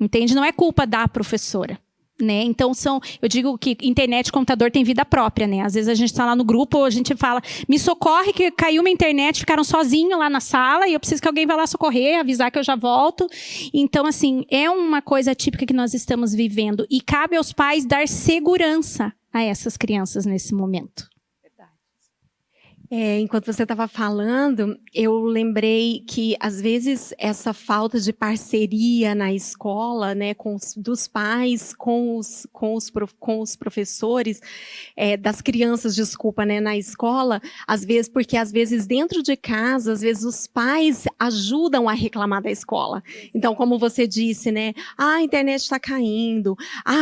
Speaker 5: Entende? Não é culpa da professora. Né? Então, eu digo que internet e computador tem vida própria. Né? Às vezes a gente está lá no grupo, a gente fala, me socorre que caiu minha internet, ficaram sozinhos lá na sala e eu preciso que alguém vá lá socorrer, avisar que eu já volto. Então, assim, é uma coisa típica que nós estamos vivendo. E cabe aos pais dar segurança a essas crianças nesse momento.
Speaker 3: Enquanto você estava falando, eu lembrei que, às vezes, essa falta de parceria na escola, né, dos pais com os professores, das crianças, desculpa, né, na escola, às vezes, porque às vezes dentro de casa, às vezes os pais ajudam a reclamar da escola. Então, como você disse, né, a internet está caindo,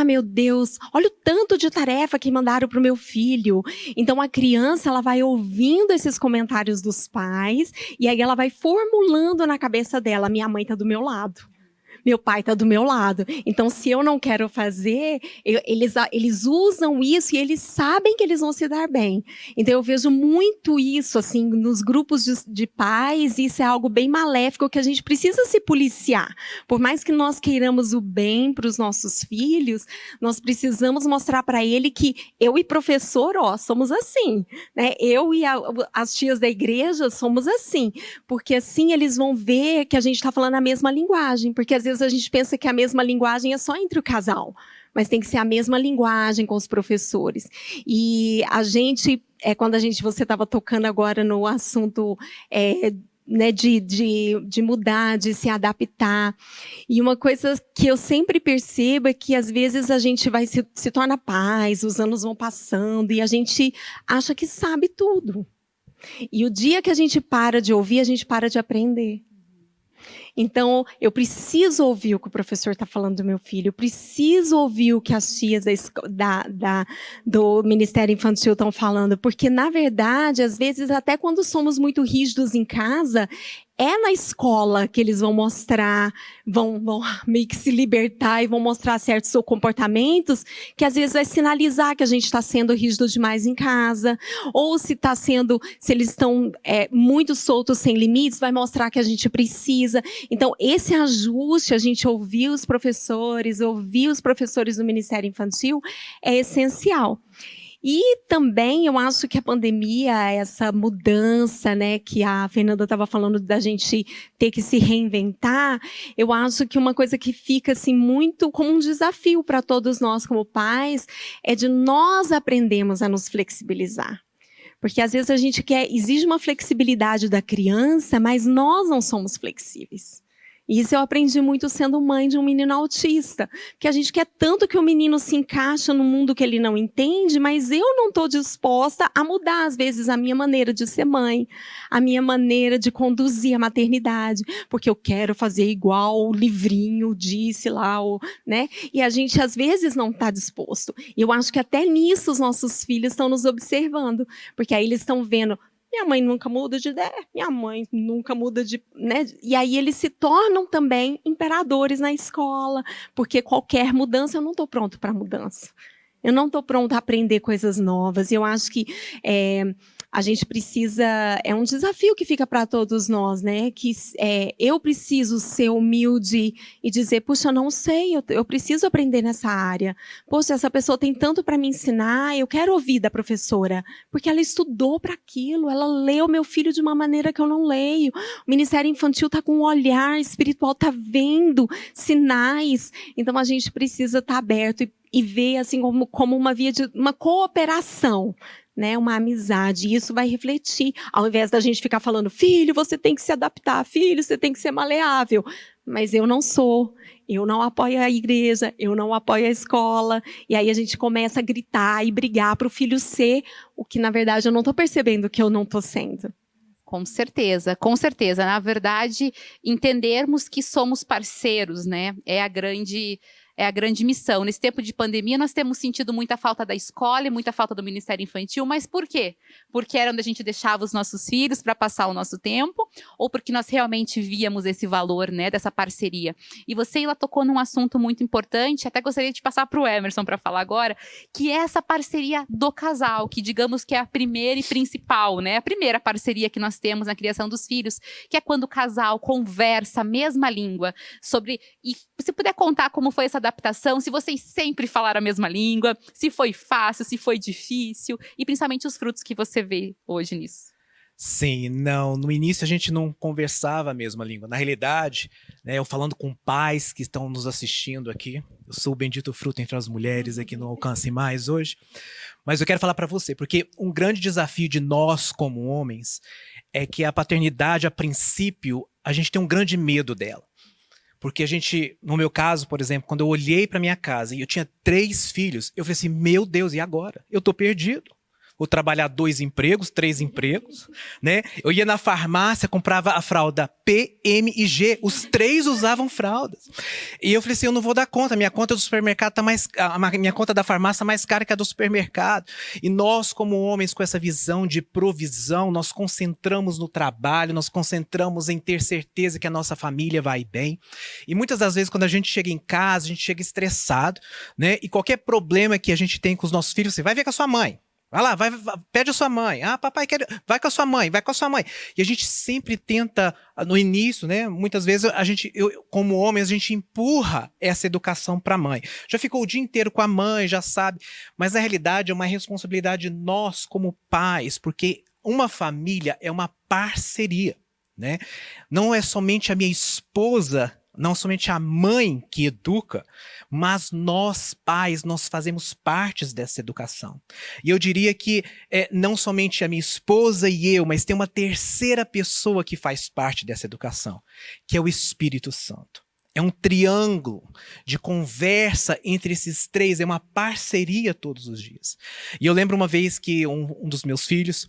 Speaker 3: meu Deus, olha o tanto de tarefa que mandaram para o meu filho. Então, a criança, ela vai ouvindo esses comentários dos pais, e aí ela vai formulando na cabeça dela, minha mãe está do meu lado. Meu pai está do meu lado. Então, se eu não quero fazer, eles usam isso e eles sabem que eles vão se dar bem. Então, eu vejo muito isso, assim, nos grupos de pais, e isso é algo bem maléfico que a gente precisa se policiar. Por mais que nós queiramos o bem para os nossos filhos, nós precisamos mostrar para ele que eu e professor, somos assim. Né? Eu e as tias da igreja somos assim. Porque assim eles vão ver que a gente está falando a mesma linguagem. Porque às vezes a gente pensa que a mesma linguagem é só entre o casal, mas tem que ser a mesma linguagem com os professores. E a gente, quando você estava tocando agora no assunto né, de mudar, de se adaptar, e uma coisa que eu sempre percebo é que às vezes a gente vai se torna pais, os anos vão passando e a gente acha que sabe tudo. E o dia que a gente para de ouvir, a gente para de aprender. Então, eu preciso ouvir o que o professor está falando do meu filho, eu preciso ouvir o que as tias do Ministério Infantil estão falando, porque, na verdade, às vezes, até quando somos muito rígidos em casa, é na escola que eles vão mostrar, vão meio que se libertar e vão mostrar certos comportamentos que às vezes vai sinalizar que a gente está sendo rígido demais em casa, ou se eles estão muito soltos, sem limites, vai mostrar que a gente precisa. Então, esse ajuste, a gente ouvir os professores do Ministério Infantil, é essencial. E também eu acho que a pandemia, essa mudança, né, que a Fernanda estava falando da gente ter que se reinventar, eu acho que uma coisa que fica assim muito como um desafio para todos nós como pais é de nós aprendermos a nos flexibilizar. Porque às vezes a gente exige uma flexibilidade da criança, mas nós não somos flexíveis. E isso eu aprendi muito sendo mãe de um menino autista. Que a gente quer tanto que o menino se encaixe no mundo que ele não entende, mas eu não estou disposta a mudar, às vezes, a minha maneira de ser mãe, a minha maneira de conduzir a maternidade, porque eu quero fazer igual o livrinho disse lá, né? E a gente, às vezes, não está disposto. E eu acho que até nisso os nossos filhos estão nos observando, porque aí eles estão vendo... Minha mãe nunca muda de ideia, minha mãe nunca muda de... Né? E aí eles se tornam também imperadores na escola, porque qualquer mudança, eu não estou pronto para mudança. Eu não estou pronto a aprender coisas novas. E eu acho que a gente precisa... É um desafio que fica para todos nós, né? Que eu preciso ser humilde e dizer, puxa, eu não sei, eu preciso aprender nessa área. Poxa, essa pessoa tem tanto para me ensinar, eu quero ouvir da professora, porque ela estudou para aquilo, ela leu meu filho de uma maneira que eu não leio. O Ministério Infantil está com um olhar espiritual, está vendo sinais. Então, a gente precisa estar aberto e ver assim como uma via de uma cooperação, né, uma amizade, e isso vai refletir, ao invés da gente ficar falando, filho, você tem que se adaptar, filho, você tem que ser maleável, mas eu não sou, eu não apoio a igreja, eu não apoio a escola, e aí a gente começa a gritar e brigar para o filho ser o que, na verdade, eu não estou percebendo que eu não estou sendo.
Speaker 1: Com certeza, com certeza. Na verdade, entendermos que somos parceiros, né, é a grande missão. Nesse tempo de pandemia, nós temos sentido muita falta da escola e muita falta do Ministério Infantil, mas por quê? Porque era onde a gente deixava os nossos filhos para passar o nosso tempo, ou porque nós realmente víamos esse valor, né, dessa parceria? E você, Ila, tocou num assunto muito importante, até gostaria de passar para o Emerson para falar agora, que é essa parceria do casal, que digamos que é a primeira e principal, né? A primeira parceria que nós temos na criação dos filhos, que é quando o casal conversa a mesma língua sobre... E se puder contar como foi essa adaptação, se vocês sempre falaram a mesma língua, se foi fácil, se foi difícil, e principalmente os frutos que você vê hoje nisso.
Speaker 4: Sim, não, no início a gente não conversava a mesma língua. Na realidade, né, eu falando com pais que estão nos assistindo aqui, eu sou o bendito fruto entre as mulheres aqui no Alcance Mais hoje, mas eu quero falar para você, porque um grande desafio de nós como homens é que a paternidade, a princípio, a gente tem um grande medo dela. Porque a gente, no meu caso, por exemplo, quando eu olhei para minha casa e eu tinha 3 filhos, eu falei assim, meu Deus, e agora? Eu tô perdido. Vou trabalhar 2 empregos, 3 empregos, né? Eu ia na farmácia, comprava a fralda P, M e G. Os 3 usavam fraldas. E eu falei assim, eu não vou dar conta. Minha conta do supermercado tá minha conta da farmácia tá mais cara que a do supermercado. E nós, como homens, com essa visão de provisão, nós concentramos no trabalho, nós concentramos em ter certeza que a nossa família vai bem. E muitas das vezes, quando a gente chega em casa, a gente chega estressado, né? E qualquer problema que a gente tem com os nossos filhos, você vai ver com a sua mãe. Vai lá, pede a sua mãe. Ah, papai quer... Vai com a sua mãe, vai com a sua mãe. E a gente sempre tenta, no início, né? Muitas vezes, como homens, a gente empurra essa educação para a mãe. Já ficou o dia inteiro com a mãe, já sabe. Mas, na realidade, é uma responsabilidade nós, como pais, porque uma família é uma parceria, né? Não é somente a minha esposa, não somente a mãe que educa, mas nós, pais, nós fazemos partes dessa educação. E eu diria que não somente a minha esposa e eu, mas tem uma terceira pessoa que faz parte dessa educação, que é o Espírito Santo. É um triângulo de conversa entre esses 3, é uma parceria todos os dias. E eu lembro uma vez que um dos meus filhos,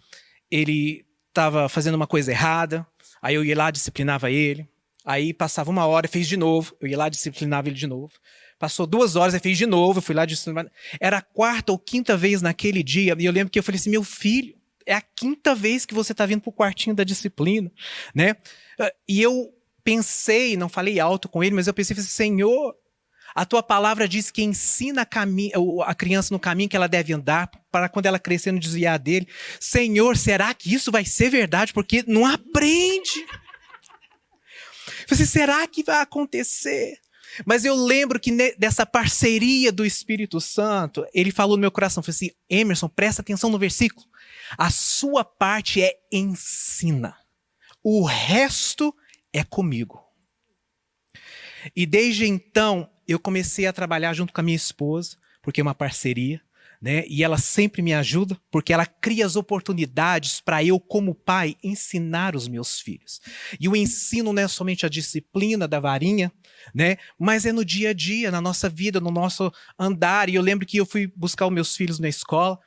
Speaker 4: ele estava fazendo uma coisa errada, aí eu ia lá, disciplinava ele. Aí passava 1 hora, fez de novo. Eu ia lá, disciplinava ele de novo. Passou 2 horas, ele fez de novo. Eu fui lá, disciplinava. Era a 4ª ou 5ª vez naquele dia. E eu lembro que eu falei assim, meu filho, é a 5ª vez que você está vindo para o quartinho da disciplina, né? E eu pensei, não falei alto com ele, mas eu pensei, Senhor, a tua palavra diz que ensina a criança no caminho que ela deve andar, para quando ela crescer não desviar dele. Senhor, será que isso vai ser verdade? Porque não aprende. falei assim, será que vai acontecer? Mas eu lembro que dessa parceria do Espírito Santo, ele falou no meu coração, falou assim, Emerson, presta atenção no versículo. A sua parte é ensina. O resto é comigo. E desde então, eu comecei a trabalhar junto com a minha esposa, porque é uma parceria, né? E ela sempre me ajuda, porque ela cria as oportunidades para eu, como pai, ensinar os meus filhos. E o ensino não é somente a disciplina da varinha, né? Mas é no dia a dia, na nossa vida, no nosso andar. E eu lembro que eu fui buscar os meus filhos na escola.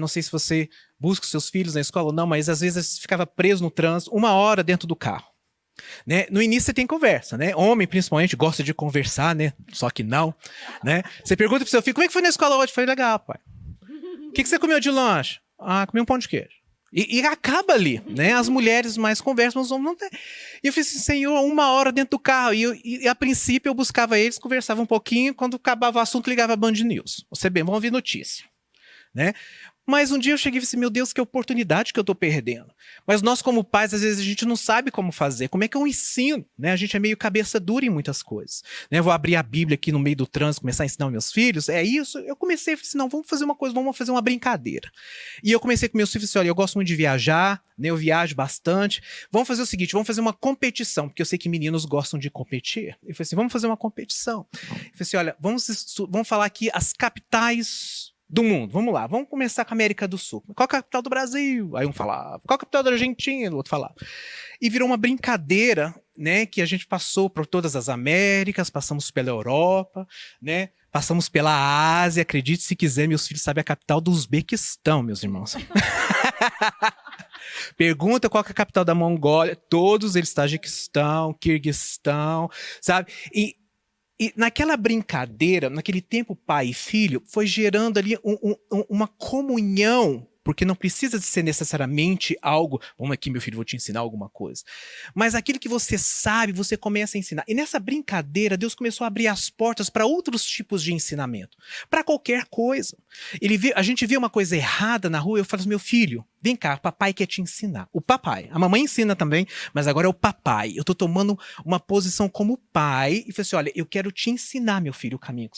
Speaker 4: Não sei se você busca os seus filhos na escola ou não, mas às vezes eu ficava preso no trânsito, 1 hora dentro do carro. Né? No início você tem conversa, né? Homem, principalmente, gosta de conversar, né? Só que não, né? Você pergunta pro seu filho, como é que foi na escola hoje? Foi legal, pai. O que você comeu de lanche? Ah, comi um pão de queijo. E acaba ali, né? As mulheres mais conversam, os homens não têm. E eu falei assim, Senhor, 1 hora dentro do carro. E a princípio eu buscava eles, conversava um pouquinho, quando acabava o assunto, ligava a Band News. Você bem, vamos ouvir notícia, né? Mas um dia eu cheguei e falei assim, meu Deus, que oportunidade que eu estou perdendo. Mas nós como pais, às vezes a gente não sabe como fazer. Como é que eu ensino? Né? A gente é meio cabeça dura em muitas coisas. Né? Eu vou abrir a Bíblia aqui no meio do trânsito, começar a ensinar os meus filhos. É isso. Eu comecei a falar assim, não, vamos fazer uma coisa, vamos fazer uma brincadeira. E eu comecei com meus filhos, olha, eu gosto muito de viajar, né? Eu viajo bastante. Vamos fazer o seguinte, vamos fazer uma competição, porque eu sei que meninos gostam de competir. Eu falei assim, vamos fazer uma competição. Eu falei assim, olha, vamos falar aqui as capitais do mundo, vamos lá, vamos começar com a América do Sul. Qual a capital do Brasil? Aí um falava. Qual a capital da Argentina? O outro falava. E virou uma brincadeira, né, que a gente passou por todas as Américas, passamos pela Europa, né, passamos pela Ásia, acredite se quiser, meus filhos sabem a capital do Uzbequistão, meus irmãos. Pergunta qual que é a capital da Mongólia, todos eles, Tajiquistão, Quirguistão, sabe? E naquela brincadeira, naquele tempo pai e filho, foi gerando ali uma comunhão, porque não precisa de ser necessariamente algo, vamos aqui meu filho, vou te ensinar alguma coisa. Mas aquilo que você sabe, você começa a ensinar. E nessa brincadeira, Deus começou a abrir as portas para outros tipos de ensinamento, para qualquer coisa. A gente vê uma coisa errada na rua, eu falo assim, meu filho, vem cá, papai quer te ensinar. O papai. A mamãe ensina também, mas agora é o papai. Eu estou tomando uma posição como pai e falei assim, olha, eu quero te ensinar, meu filho, o caminho que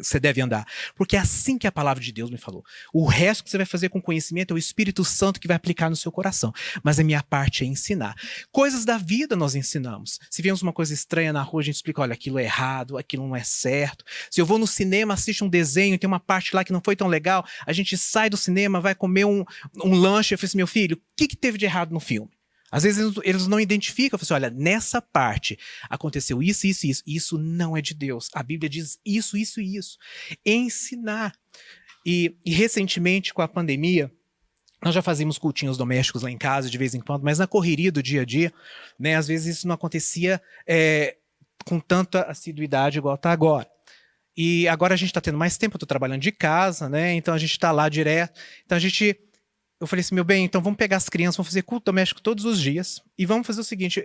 Speaker 4: você deve andar. Porque é assim que a palavra de Deus me falou. O resto que você vai fazer com conhecimento é o Espírito Santo que vai aplicar no seu coração. Mas a minha parte é ensinar. Coisas da vida nós ensinamos. Se vemos uma coisa estranha na rua, a gente explica, olha, aquilo é errado, aquilo não é certo. Se eu vou no cinema, assisto um desenho e tem uma parte lá que não foi tão legal, a gente sai do cinema, vai comer um lanche. Eu falei assim, meu filho, o que teve de errado no filme? Às vezes eles não identificam. Eu falei assim, olha, nessa parte aconteceu isso, isso e isso. Isso não é de Deus. A Bíblia diz isso, isso e isso. Ensinar. E recentemente, com a pandemia, nós já fazíamos cultinhos domésticos lá em casa de vez em quando, mas na correria do dia a dia, né, às vezes isso não acontecia com tanta assiduidade igual está agora. E agora a gente está tendo mais tempo, eu estou trabalhando de casa, né? Então a gente está lá direto. Então eu falei assim, meu bem, então vamos pegar as crianças, vamos fazer culto doméstico todos os dias e vamos fazer o seguinte,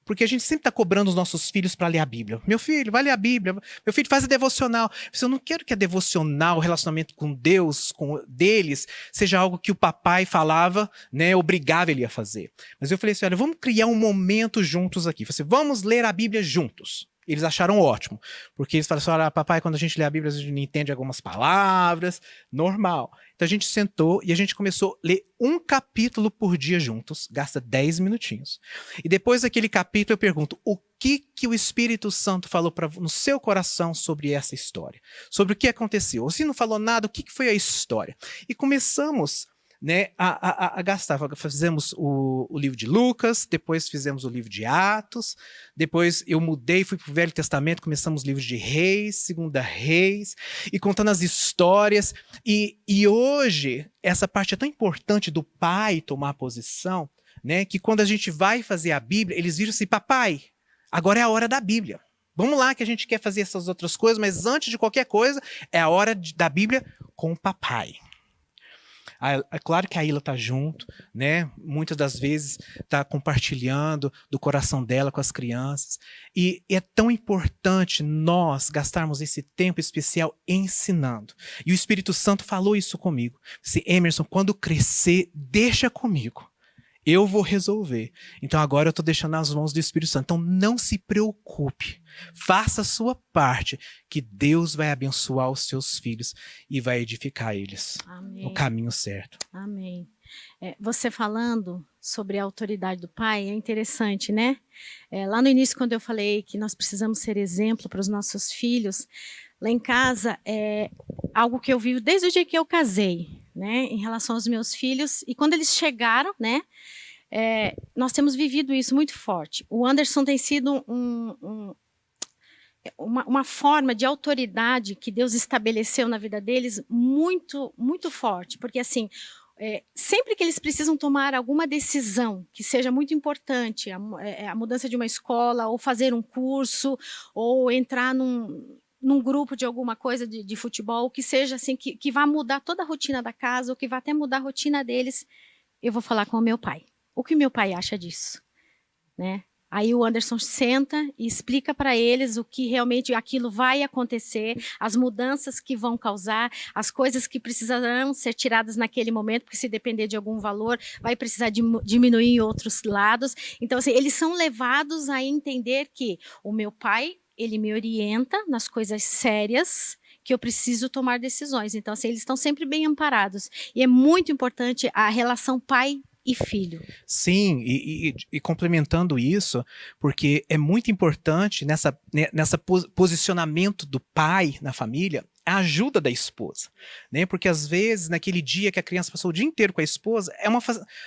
Speaker 4: porque a gente sempre está cobrando os nossos filhos para ler a Bíblia. Meu filho, vai ler a Bíblia. Meu filho, faz a devocional. Eu não quero que a devocional, o relacionamento com Deus, deles, seja algo que o papai falava, né, obrigava ele a fazer. Mas eu falei assim, olha, vamos criar um momento juntos aqui. Eu falei assim, vamos ler a Bíblia juntos. Eles acharam ótimo, porque eles falaram assim, olha, papai, quando a gente lê a Bíblia, a gente não entende algumas palavras, normal. Então a gente sentou e a gente começou a ler um capítulo por dia juntos, gasta 10 minutinhos. E depois daquele capítulo eu pergunto, o que o Espírito Santo falou no seu coração sobre essa história? Sobre o que aconteceu? Ou se não falou nada, o que foi a história? E começamos, né, a gastar. Fizemos o livro de Lucas, depois fizemos o livro de Atos, depois eu mudei, fui para o Velho Testamento, começamos livros de Reis, Segunda Reis, e contando as histórias. E hoje, essa parte é tão importante do pai tomar a posição, né, que quando a gente vai fazer a Bíblia, eles viram assim, papai, agora é a hora da Bíblia. Vamos lá que a gente quer fazer essas outras coisas, mas antes de qualquer coisa, é a hora da Bíblia com o papai. É claro que a Ilha está junto, né? Muitas das vezes está compartilhando do coração dela com as crianças. E é tão importante nós gastarmos esse tempo especial ensinando. E o Espírito Santo falou isso comigo. Disse, Emerson, quando crescer, deixa comigo. Eu vou resolver. Então agora eu estou deixando nas mãos do Espírito Santo. Então não se preocupe. Faça a sua parte, que Deus vai abençoar os seus filhos e vai edificar eles no caminho certo.
Speaker 2: Amém. Você falando sobre a autoridade do pai é interessante, né? Lá no início, quando eu falei que nós precisamos ser exemplo para os nossos filhos, lá em casa é algo que eu vivo desde o dia que eu casei, né? Em relação aos meus filhos. E quando eles chegaram, né? Nós temos vivido isso muito forte. O Anderson tem sido uma forma de autoridade que Deus estabeleceu na vida deles muito, muito forte. Porque, assim, sempre que eles precisam tomar alguma decisão que seja muito importante, a mudança de uma escola, ou fazer um curso, ou entrar num grupo de alguma coisa de futebol, que seja assim, que vá mudar toda a rotina da casa, ou que vá até mudar a rotina deles, eu vou falar com o meu pai. O que meu pai acha disso? Né? Aí o Anderson senta e explica para eles o que realmente aquilo vai acontecer, as mudanças que vão causar, as coisas que precisarão ser tiradas naquele momento, porque se depender de algum valor, vai precisar diminuir em outros lados. Então, assim, eles são levados a entender que o meu pai, ele me orienta nas coisas sérias, que eu preciso tomar decisões. Então, assim, eles estão sempre bem amparados. E é muito importante a relação pai e filho.
Speaker 4: Sim, e complementando isso, porque é muito importante nessa posicionamento do pai na família, a ajuda da esposa, né? Porque às vezes, naquele dia que a criança passou o dia inteiro com a esposa,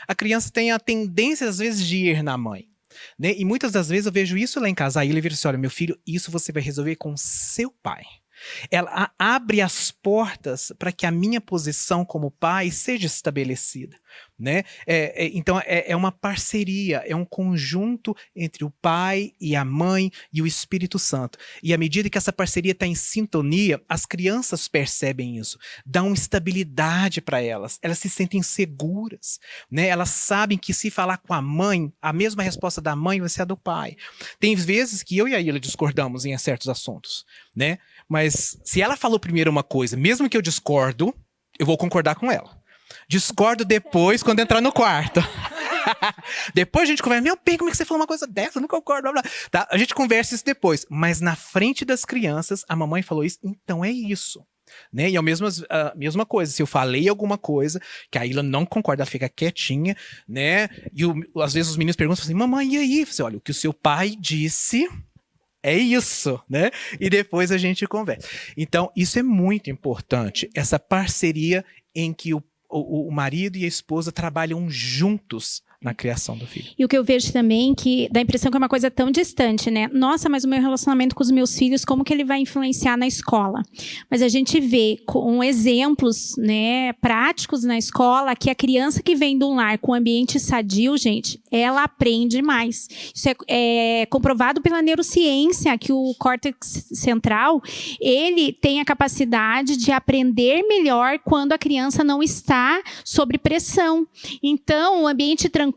Speaker 4: a criança tem a tendência, às vezes, de ir na mãe. Né? E muitas das vezes eu vejo isso lá em casa. Aí ele vira assim: olha, meu filho, isso você vai resolver com seu pai. Ela abre as portas para que a minha posição como pai seja estabelecida, né? Então é uma parceria, é um conjunto entre o pai e a mãe e o Espírito Santo. E à medida que essa parceria está em sintonia, as crianças percebem isso, dão estabilidade para elas se sentem seguras, né? Elas sabem que se falar com a mãe, a mesma resposta da mãe vai ser a do pai. Tem vezes que eu e a Ilha discordamos em certos assuntos, né? Mas se ela falou primeiro uma coisa, mesmo que eu discordo, eu vou concordar com ela. Discordo depois, quando entrar no quarto. Depois a gente conversa: meu bem, como é que você falou uma coisa dessa? Eu não concordo, blá, blá. Tá? A gente conversa isso depois. Mas na frente das crianças, a mamãe falou isso, então é isso. Né? E é a mesma coisa, se eu falei alguma coisa que a Ilha não concorda, ela fica quietinha, né? E às vezes os meninos perguntam assim: mamãe, e aí? Você, olha, o que o seu pai disse... é isso, né? E depois a gente conversa. Então, isso é muito importante, essa parceria em que o marido e a esposa trabalham juntos na criação do filho.
Speaker 5: E o que eu vejo também, que dá a impressão que é uma coisa tão distante, né? Nossa, mas o meu relacionamento com os meus filhos, como que ele vai influenciar na escola? Mas a gente vê com exemplos, né, práticos na escola, que a criança que vem de um lar com ambiente sadio, gente, ela aprende mais. Isso é comprovado pela neurociência, que o córtex central, ele tem a capacidade de aprender melhor quando a criança não está sob pressão. Então, o ambiente tranquilo,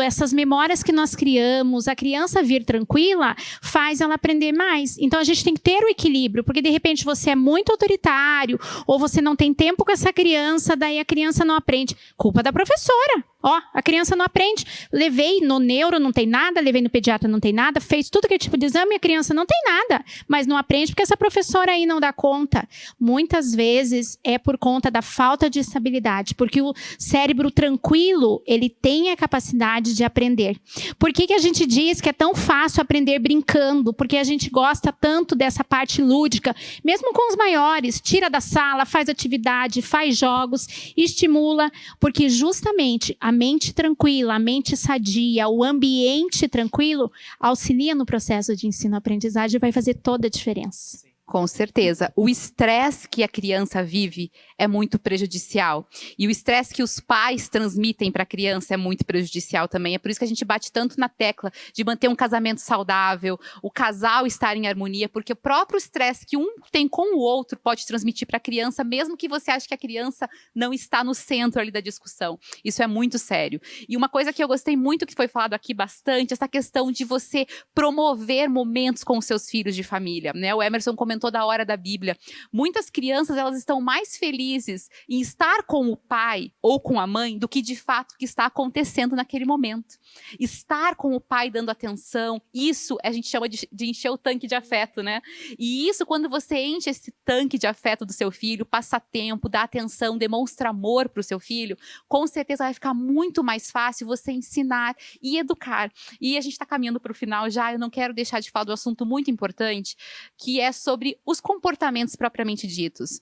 Speaker 5: essas memórias que nós criamos, a criança vir tranquila, faz ela aprender mais. Então, a gente tem que ter o equilíbrio, porque de repente você é muito autoritário, ou você não tem tempo com essa criança, daí a criança não aprende. Culpa da professora. Ó, a criança não aprende. Levei no neuro, não tem nada, levei no pediatra, não tem nada, fez tudo que tipo de exame, a criança não tem nada, mas não aprende porque essa professora aí não dá conta. Muitas vezes é por conta da falta de estabilidade, porque o cérebro tranquilo, ele tem a capacidade de aprender. Por que a gente diz que é tão fácil aprender brincando? Porque a gente gosta tanto dessa parte lúdica, mesmo com os maiores, tira da sala, faz atividade, faz jogos, estimula, porque justamente a mente tranquila, a mente sadia, o ambiente tranquilo auxilia no processo de ensino-aprendizagem e vai fazer toda a diferença.
Speaker 1: Com certeza. O estresse que a criança vive é muito prejudicial. E o estresse que os pais transmitem para a criança é muito prejudicial também. É por isso que a gente bate tanto na tecla de manter um casamento saudável, o casal estar em harmonia, porque o próprio estresse que um tem com o outro pode transmitir para a criança, mesmo que você ache que a criança não está no centro ali da discussão. Isso é muito sério. E uma coisa que eu gostei muito, que foi falado aqui bastante, essa questão de você promover momentos com os seus filhos de família, né? O Emerson comentou comentou da hora da Bíblia. Muitas crianças, elas estão mais felizes em estar com o pai ou com a mãe do que de fato o que está acontecendo naquele momento. Estar com o pai dando atenção, isso a gente chama de encher o tanque de afeto, né? E isso, quando você enche esse tanque de afeto do seu filho, passa tempo, dá atenção, demonstra amor para o seu filho, com certeza vai ficar muito mais fácil você ensinar e educar. E a gente está caminhando para o final já, eu não quero deixar de falar do assunto muito importante, que é sobre os comportamentos propriamente ditos.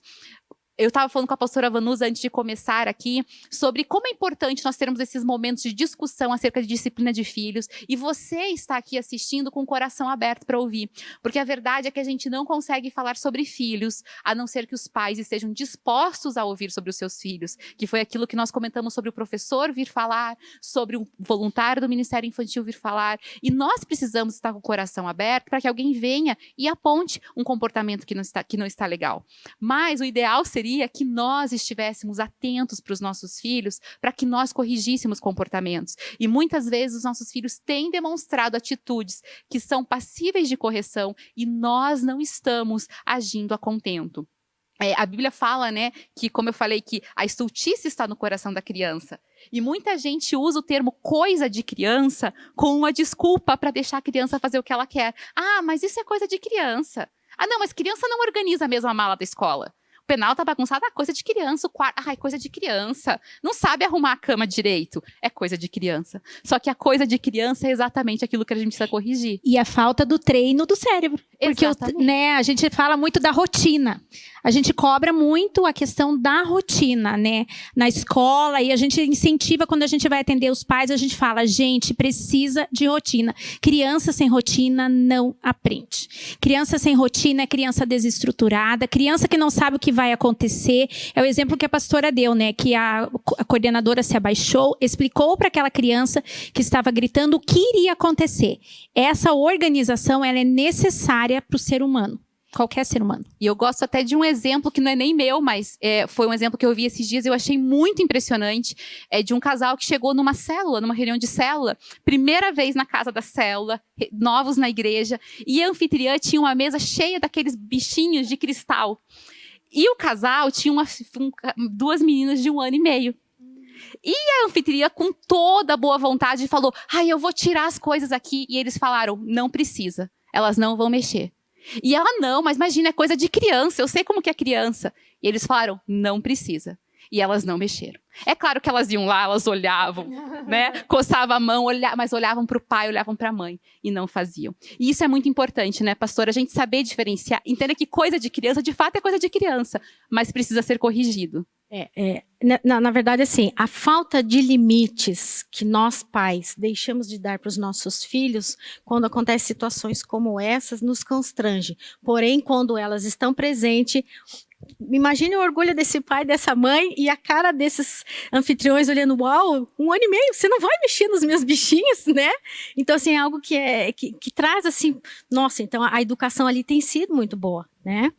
Speaker 1: Eu estava falando com a pastora Vanusa antes de começar aqui sobre como é importante nós termos esses momentos de discussão acerca de disciplina de filhos, e você está aqui assistindo com o coração aberto para ouvir, porque a verdade é que a gente não consegue falar sobre filhos, a não ser que os pais estejam dispostos a ouvir sobre os seus filhos, que foi aquilo que nós comentamos sobre o professor vir falar, sobre um voluntário do Ministério Infantil vir falar, e nós precisamos estar com o coração aberto para que alguém venha e aponte um comportamento que não está legal. Mas o ideal seria que nós estivéssemos atentos para os nossos filhos, para que nós corrigíssemos comportamentos. E muitas vezes os nossos filhos têm demonstrado atitudes que são passíveis de correção e nós não estamos agindo a contento. A Bíblia fala, né, que, como eu falei, que a estultice está no coração da criança. E muita gente usa o termo coisa de criança como uma desculpa para deixar a criança fazer o que ela quer. Ah, mas isso é coisa de criança. Ah, não, mas criança não organiza mesmo a mala da escola. O penal tá bagunçado, coisa de criança, o quarto, coisa de criança. Não sabe arrumar a cama direito, é coisa de criança. Só que a coisa de criança é exatamente aquilo que a gente precisa corrigir.
Speaker 5: E a falta do treino do cérebro. Porque a gente fala muito da rotina. A gente cobra muito a questão da rotina, né? Na escola, e a gente incentiva, quando a gente vai atender os pais, a gente fala, gente, precisa de rotina. Criança sem rotina não aprende. Criança sem rotina é criança desestruturada, criança que não sabe o que vai acontecer. É o exemplo que a pastora deu, né? Que a coordenadora se abaixou, explicou para aquela criança que estava gritando o que iria acontecer. Essa organização, ela é necessária para o ser humano. Qualquer ser humano.
Speaker 1: E eu gosto até de um exemplo que não é nem meu, mas foi um exemplo que eu vi esses dias e eu achei muito impressionante. É de um casal que chegou numa célula, numa reunião de célula, primeira vez na casa da célula, novos na igreja, e a anfitriã tinha uma mesa cheia daqueles bichinhos de cristal. E o casal tinha duas meninas de 1 ano e meio. E a anfitriã, com toda a boa vontade, falou, eu vou tirar as coisas aqui. E eles falaram, não precisa, elas não vão mexer. E ela, não, mas imagina, é coisa de criança, eu sei como que é criança. E eles falaram, não precisa. E elas não mexeram. É claro que elas iam lá, elas olhavam, né? Coçavam a mão, mas olhavam para o pai, olhavam para a mãe e não faziam. E isso é muito importante, né, pastora? A gente saber diferenciar, entender que coisa de criança, de fato, é coisa de criança, mas precisa ser corrigido.
Speaker 2: Na verdade, assim, a falta de limites que nós pais deixamos de dar para os nossos filhos, quando acontecem situações como essas, nos constrange. Porém, quando elas estão presentes, imagine o orgulho desse pai, dessa mãe, e a cara desses anfitriões olhando, uau, 1 ano e meio, você não vai mexer nos meus bichinhos, né? Então, assim, é algo que traz, assim, nossa, então a educação ali tem sido muito boa, né?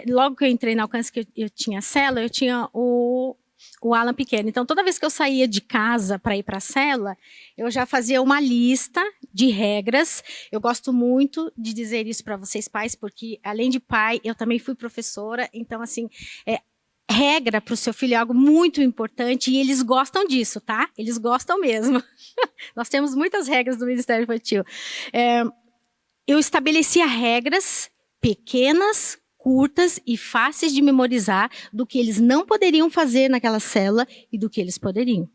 Speaker 2: Logo que eu entrei na Alcance, que eu tinha célula, eu tinha o Alan pequeno. Então, toda vez que eu saía de casa para ir para a célula, eu já fazia uma lista de regras. Eu gosto muito de dizer isso para vocês, pais, porque, além de pai, eu também fui professora. Então, assim, regra para o seu filho é algo muito importante e eles gostam disso, tá? Eles gostam mesmo. Nós temos muitas regras do Ministério Infantil. Eu estabelecia regras pequenas, curtas e fáceis de memorizar do que eles não poderiam fazer naquela célula e do que eles poderiam.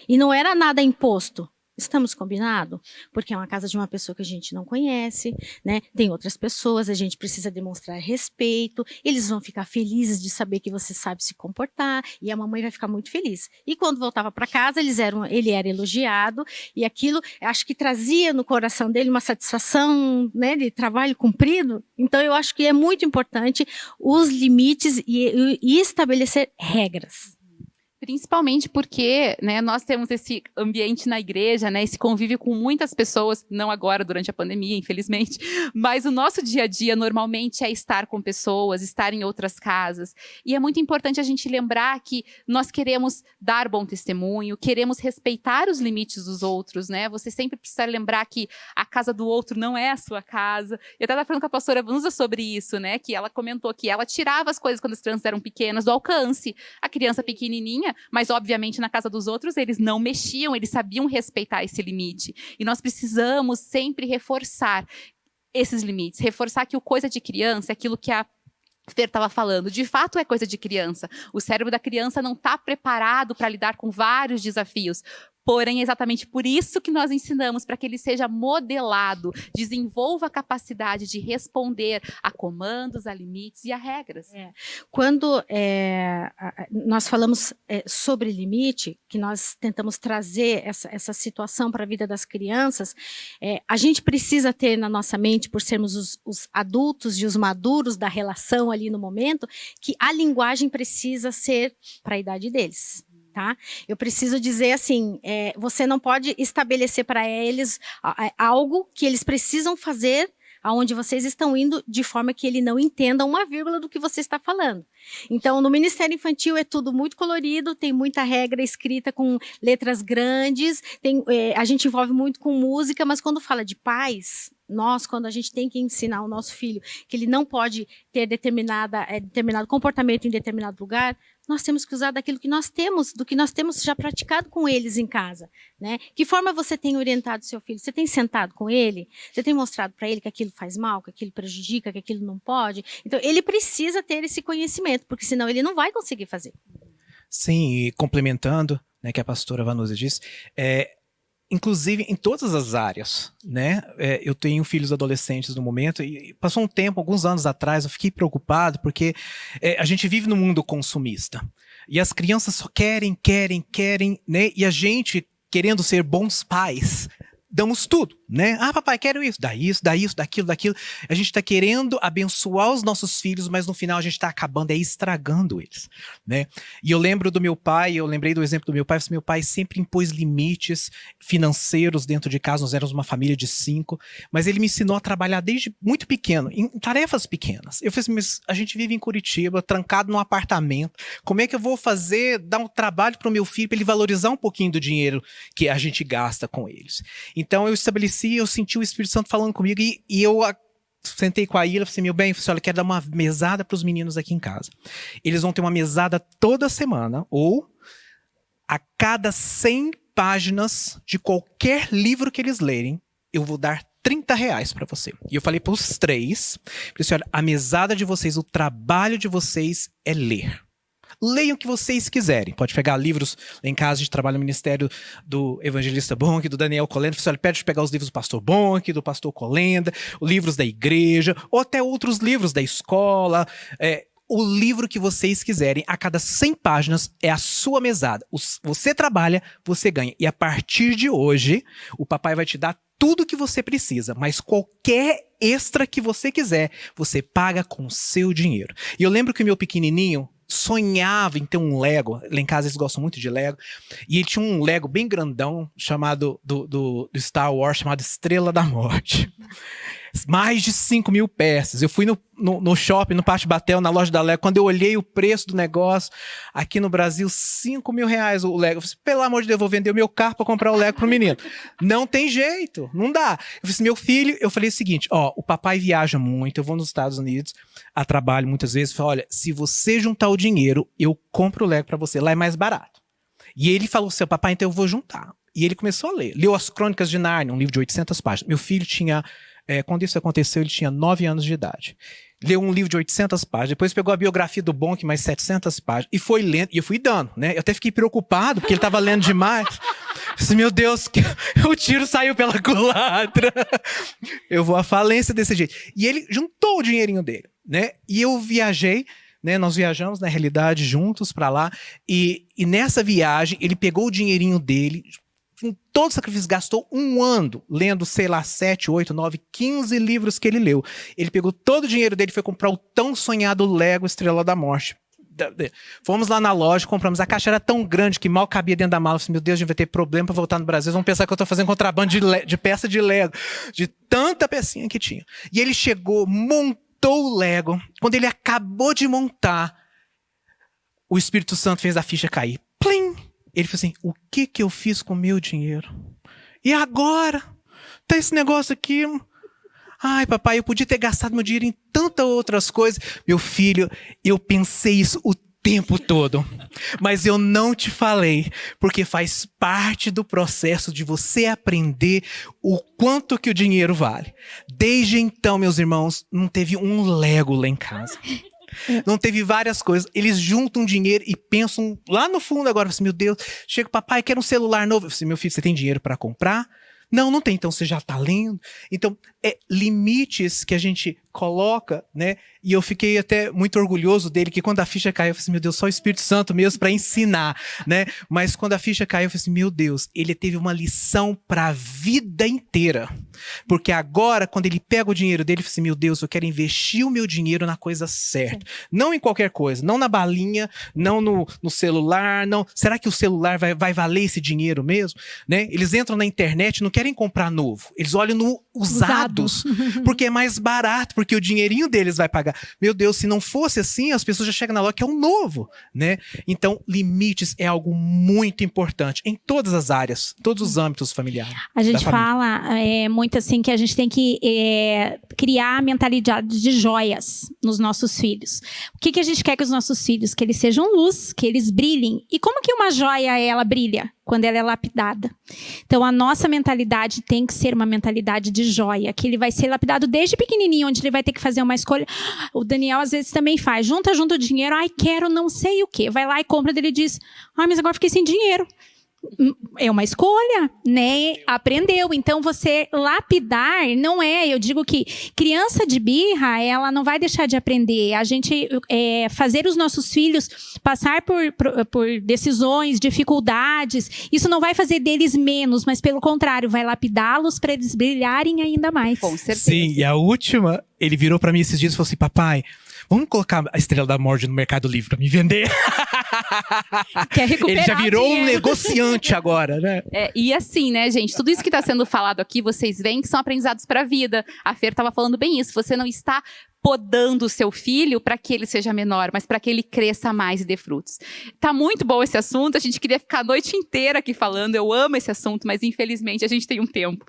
Speaker 2: E não era nada imposto. Estamos combinados? Porque é uma casa de uma pessoa que a gente não conhece, né? Tem outras pessoas, a gente precisa demonstrar respeito, eles vão ficar felizes de saber que você sabe se comportar, e a mamãe vai ficar muito feliz. E quando voltava para casa, ele era elogiado, e aquilo, acho que trazia no coração dele uma satisfação, né, de trabalho cumprido. Então, eu acho que é muito importante os limites e estabelecer regras.
Speaker 1: Principalmente porque, né, nós temos esse ambiente na igreja, né, esse convívio com muitas pessoas, não agora durante a pandemia, infelizmente, mas o nosso dia a dia normalmente é estar com pessoas, estar em outras casas. E é muito importante a gente lembrar que nós queremos dar bom testemunho, queremos respeitar os limites dos outros, né? Você sempre precisa lembrar que a casa do outro não é a sua casa. Eu até estava falando com a pastora Vanusa sobre isso, né? Que ela comentou que ela tirava as coisas quando as crianças eram pequenas do alcance. A criança pequenininha, mas obviamente na casa dos outros eles não mexiam, eles sabiam respeitar esse limite. E nós precisamos sempre reforçar esses limites, reforçar que o coisa de criança é aquilo que a Fer estava falando, de fato é coisa de criança. O cérebro da criança não está preparado para lidar com vários desafios. Porém, é exatamente por isso que nós ensinamos, para que ele seja modelado, desenvolva a capacidade de responder a comandos, a limites e a regras.
Speaker 2: Quando nós falamos sobre limite, que nós tentamos trazer essa situação para a vida das crianças, a gente precisa ter na nossa mente, por sermos os adultos e os maduros da relação ali no momento, que a linguagem precisa ser para a idade deles. Tá? Eu preciso dizer assim, você não pode estabelecer para eles algo que eles precisam fazer aonde vocês estão indo, de forma que ele não entenda uma vírgula do que você está falando. Então, no Ministério Infantil é tudo muito colorido, tem muita regra escrita com letras grandes, a gente envolve muito com música, mas quando fala de paz, quando a gente tem que ensinar o nosso filho que ele não pode ter determinado comportamento em determinado lugar, nós temos que usar daquilo que nós temos, do que nós temos já praticado com eles em casa, né? Que forma você tem orientado seu filho? Você tem sentado com ele? Você tem mostrado para ele que aquilo faz mal, que aquilo prejudica, que aquilo não pode? Então, ele precisa ter esse conhecimento, porque senão ele não vai conseguir fazer.
Speaker 4: Sim, e complementando, né, que a pastora Vanusa disse, inclusive em todas as áreas, né? Eu tenho filhos adolescentes no momento e passou um tempo, alguns anos atrás, eu fiquei preocupado porque a gente vive no mundo consumista e as crianças só querem, né? E a gente, querendo ser bons pais, damos tudo, né? Ah, papai, quero isso, dá isso, daquilo. A gente está querendo abençoar os nossos filhos, mas no final a gente está acabando, estragando eles, né? E eu lembro do meu pai, eu lembrei do exemplo do meu pai, meu pai sempre impôs limites financeiros dentro de casa, nós éramos uma família de 5, mas ele me ensinou a trabalhar desde muito pequeno, em tarefas pequenas. Eu falei assim, mas a gente vive em Curitiba, trancado num apartamento, como é que eu vou dar um trabalho para o meu filho, para ele valorizar um pouquinho do dinheiro que a gente gasta com eles? Então eu senti o Espírito Santo falando comigo e eu sentei com a Ilha, falei assim, meu bem, eu quero dar uma mesada para os meninos aqui em casa. Eles vão ter uma mesada toda semana, ou a cada 100 páginas de qualquer livro que eles lerem, eu vou dar R$30 para você. E eu falei para os 3, assim, olha, a mesada de vocês, o trabalho de vocês é ler. Leiam o que vocês quiserem. Pode pegar livros lá em casa, a gente trabalha no ministério do evangelista Bonk, do Daniel Colenda. Olha, pede pegar os livros do pastor Bonk, do pastor Colenda, os livros da igreja, ou até outros livros da escola. O livro que vocês quiserem, a cada 100 páginas, é a sua mesada. Você trabalha, você ganha. E a partir de hoje, o papai vai te dar tudo que você precisa, mas qualquer extra que você quiser, você paga com o seu dinheiro. E eu lembro que o meu pequenininho sonhava em ter um Lego. Lá em casa eles gostam muito de Lego. E ele tinha um Lego bem grandão, chamado do Star Wars, chamado Estrela da Morte. Mais de 5.000 peças. Eu fui no shopping, no Pátio Batel, na loja da Lego. Quando eu olhei o preço do negócio, aqui no Brasil, R$5.000 o Lego. Eu falei, pelo amor de Deus, eu vou vender o meu carro para comprar o Lego pro menino. Não tem jeito, não dá. Eu falei assim, meu filho, eu falei o seguinte, o papai viaja muito, eu vou nos Estados Unidos a trabalho muitas vezes. Eu falei, olha, se você juntar o dinheiro, eu compro o Lego para você, lá é mais barato. E ele falou assim, papai, então eu vou juntar. E ele começou a ler. Leu As Crônicas de Nárnia, um livro de 800 páginas. Meu filho tinha... quando isso aconteceu, ele tinha 9 anos de idade. Leu um livro de 800 páginas, depois pegou a biografia do Bonk, mais 700 páginas, e foi lendo, e eu fui dando, né? Eu até fiquei preocupado, porque ele estava lendo demais. Eu disse, meu Deus, o tiro saiu pela culatra. Eu vou à falência desse jeito. E ele juntou o dinheirinho dele, né? E eu viajei, né? Nós viajamos, na realidade, juntos para lá, e nessa viagem, ele pegou o dinheirinho dele, com todo o sacrifício, gastou um ano lendo, sei lá, 7, 8, 9, 15 livros que ele leu. Ele pegou todo o dinheiro dele e foi comprar o tão sonhado Lego Estrela da Morte. Fomos lá na loja, compramos. A caixa era tão grande que mal cabia dentro da mala. Eu falei, meu Deus, a gente vai ter problema para voltar no Brasil. Eles vão pensar que eu tô fazendo contrabando de peça de Lego. De tanta pecinha que tinha. E ele chegou, montou o Lego. Quando ele acabou de montar, o Espírito Santo fez a ficha cair. Plim! Ele falou assim, o que eu fiz com o meu dinheiro? E agora? Tá esse negócio aqui... Ai, papai, eu podia ter gastado meu dinheiro em tantas outras coisas. Meu filho, eu pensei isso o tempo todo. Mas eu não te falei, porque faz parte do processo de você aprender o quanto que o dinheiro vale. Desde então, meus irmãos, não teve um Lego lá em casa. Não teve várias coisas. Eles juntam dinheiro e pensam lá no fundo agora. Assim, meu Deus, chega o papai, quer um celular novo. Eu falei, meu filho, você tem dinheiro para comprar? Não tem, então você já está lendo. Então, limites que a gente coloca, né? E eu fiquei até muito orgulhoso dele, que quando a ficha caiu, eu falei assim, meu Deus, só o Espírito Santo mesmo para ensinar, né? Mas quando a ficha caiu, eu falei assim, meu Deus, ele teve uma lição para a vida inteira. Porque agora, quando ele pega o dinheiro dele, eu falei assim, meu Deus, eu quero investir o meu dinheiro na coisa certa. Não em qualquer coisa, não na balinha, não no celular, não. Será que o celular vai valer esse dinheiro mesmo? Né? Eles entram na internet, não querem comprar novo. Eles olham no usados, porque é mais barato, porque o dinheirinho deles vai pagar. Meu Deus, se não fosse assim, as pessoas já chegam na loja que é um novo, né? Então, limites é algo muito importante em todas as áreas, todos os âmbitos familiares.
Speaker 5: A gente fala muito assim que a gente tem que criar a mentalidade de joias nos nossos filhos. O que a gente quer que os nossos filhos? Que eles sejam luz, que eles brilhem. E como que uma joia, ela brilha? Quando ela é lapidada. Então, a nossa mentalidade tem que ser uma mentalidade de joia, que ele vai ser lapidado desde pequenininho, onde ele vai ter que fazer uma escolha. O Daniel, às vezes, também faz. Junta o dinheiro. Ai, quero não sei o quê. Vai lá e compra. Ele diz, ai, mas agora fiquei sem dinheiro. É uma escolha, né? Aprendeu. Então, você lapidar não é... Eu digo que criança de birra, ela não vai deixar de aprender. A gente fazer os nossos filhos passar por decisões, dificuldades, isso não vai fazer deles menos, mas pelo contrário, vai lapidá-los para eles brilharem ainda mais.
Speaker 1: Com certeza.
Speaker 4: Sim, e a última, ele virou para mim esses dias e falou assim, papai, vamos colocar a Estrela da Morte no Mercado Livre para me vender?
Speaker 5: Quer recuperar
Speaker 4: ele já virou
Speaker 5: dinheiro.
Speaker 4: um negociante agora, né?
Speaker 1: E assim, né, gente? Tudo isso que está sendo falado aqui, vocês veem que são aprendizados para a vida. A Fer estava falando bem isso. Você não está podando o seu filho para que ele seja menor, mas para que ele cresça mais e dê frutos. Tá muito bom esse assunto, a gente queria ficar a noite inteira aqui falando, eu amo esse assunto, mas infelizmente a gente tem um tempo.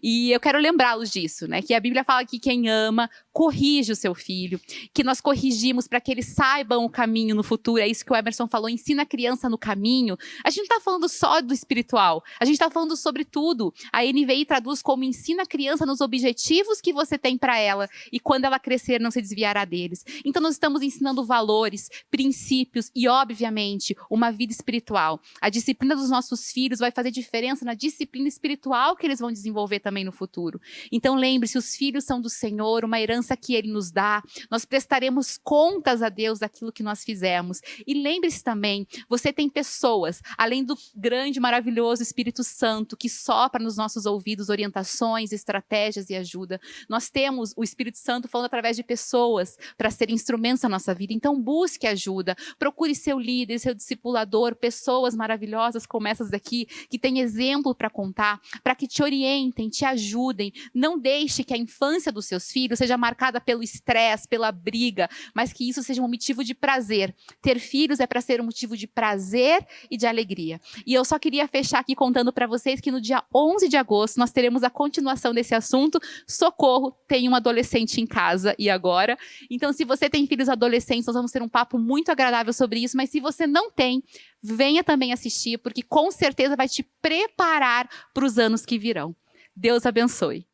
Speaker 1: E eu quero lembrá-los disso, né? Que a Bíblia fala que quem ama, corrige o seu filho, que nós corrigimos para que eles saibam o caminho no futuro, é isso que o Emerson falou, ensina a criança no caminho. A gente não tá falando só do espiritual, a gente tá falando sobre tudo. A NVI traduz como ensina a criança nos objetivos que você tem para ela, e quando ela crescer não se desviará deles. Então nós estamos ensinando valores, princípios e, obviamente, uma vida espiritual. A disciplina dos nossos filhos vai fazer diferença na disciplina espiritual que eles vão desenvolver também no futuro. Então lembre-se, os filhos são do Senhor, uma herança que Ele nos dá. Nós prestaremos contas a Deus daquilo que nós fizemos. E lembre-se também, você tem pessoas, além do grande, maravilhoso Espírito Santo, que sopra nos nossos ouvidos orientações, estratégias e ajuda. Nós temos o Espírito Santo falando através de pessoas para serem instrumentos da nossa vida. Então busque ajuda, procure seu líder, seu discipulador, pessoas maravilhosas como essas daqui, que têm exemplo para contar, para que te orientem, te ajudem. Não deixe que a infância dos seus filhos seja marcada pelo estresse, pela briga, mas que isso seja um motivo de prazer. Ter filhos é para ser um motivo de prazer e de alegria. E eu só queria fechar aqui contando para vocês que no dia 11 de agosto nós teremos a continuação desse assunto. Socorro, tem um adolescente em casa e agora. Então, se você tem filhos adolescentes, nós vamos ter um papo muito agradável sobre isso, mas se você não tem, venha também assistir, porque com certeza vai te preparar para os anos que virão. Deus abençoe.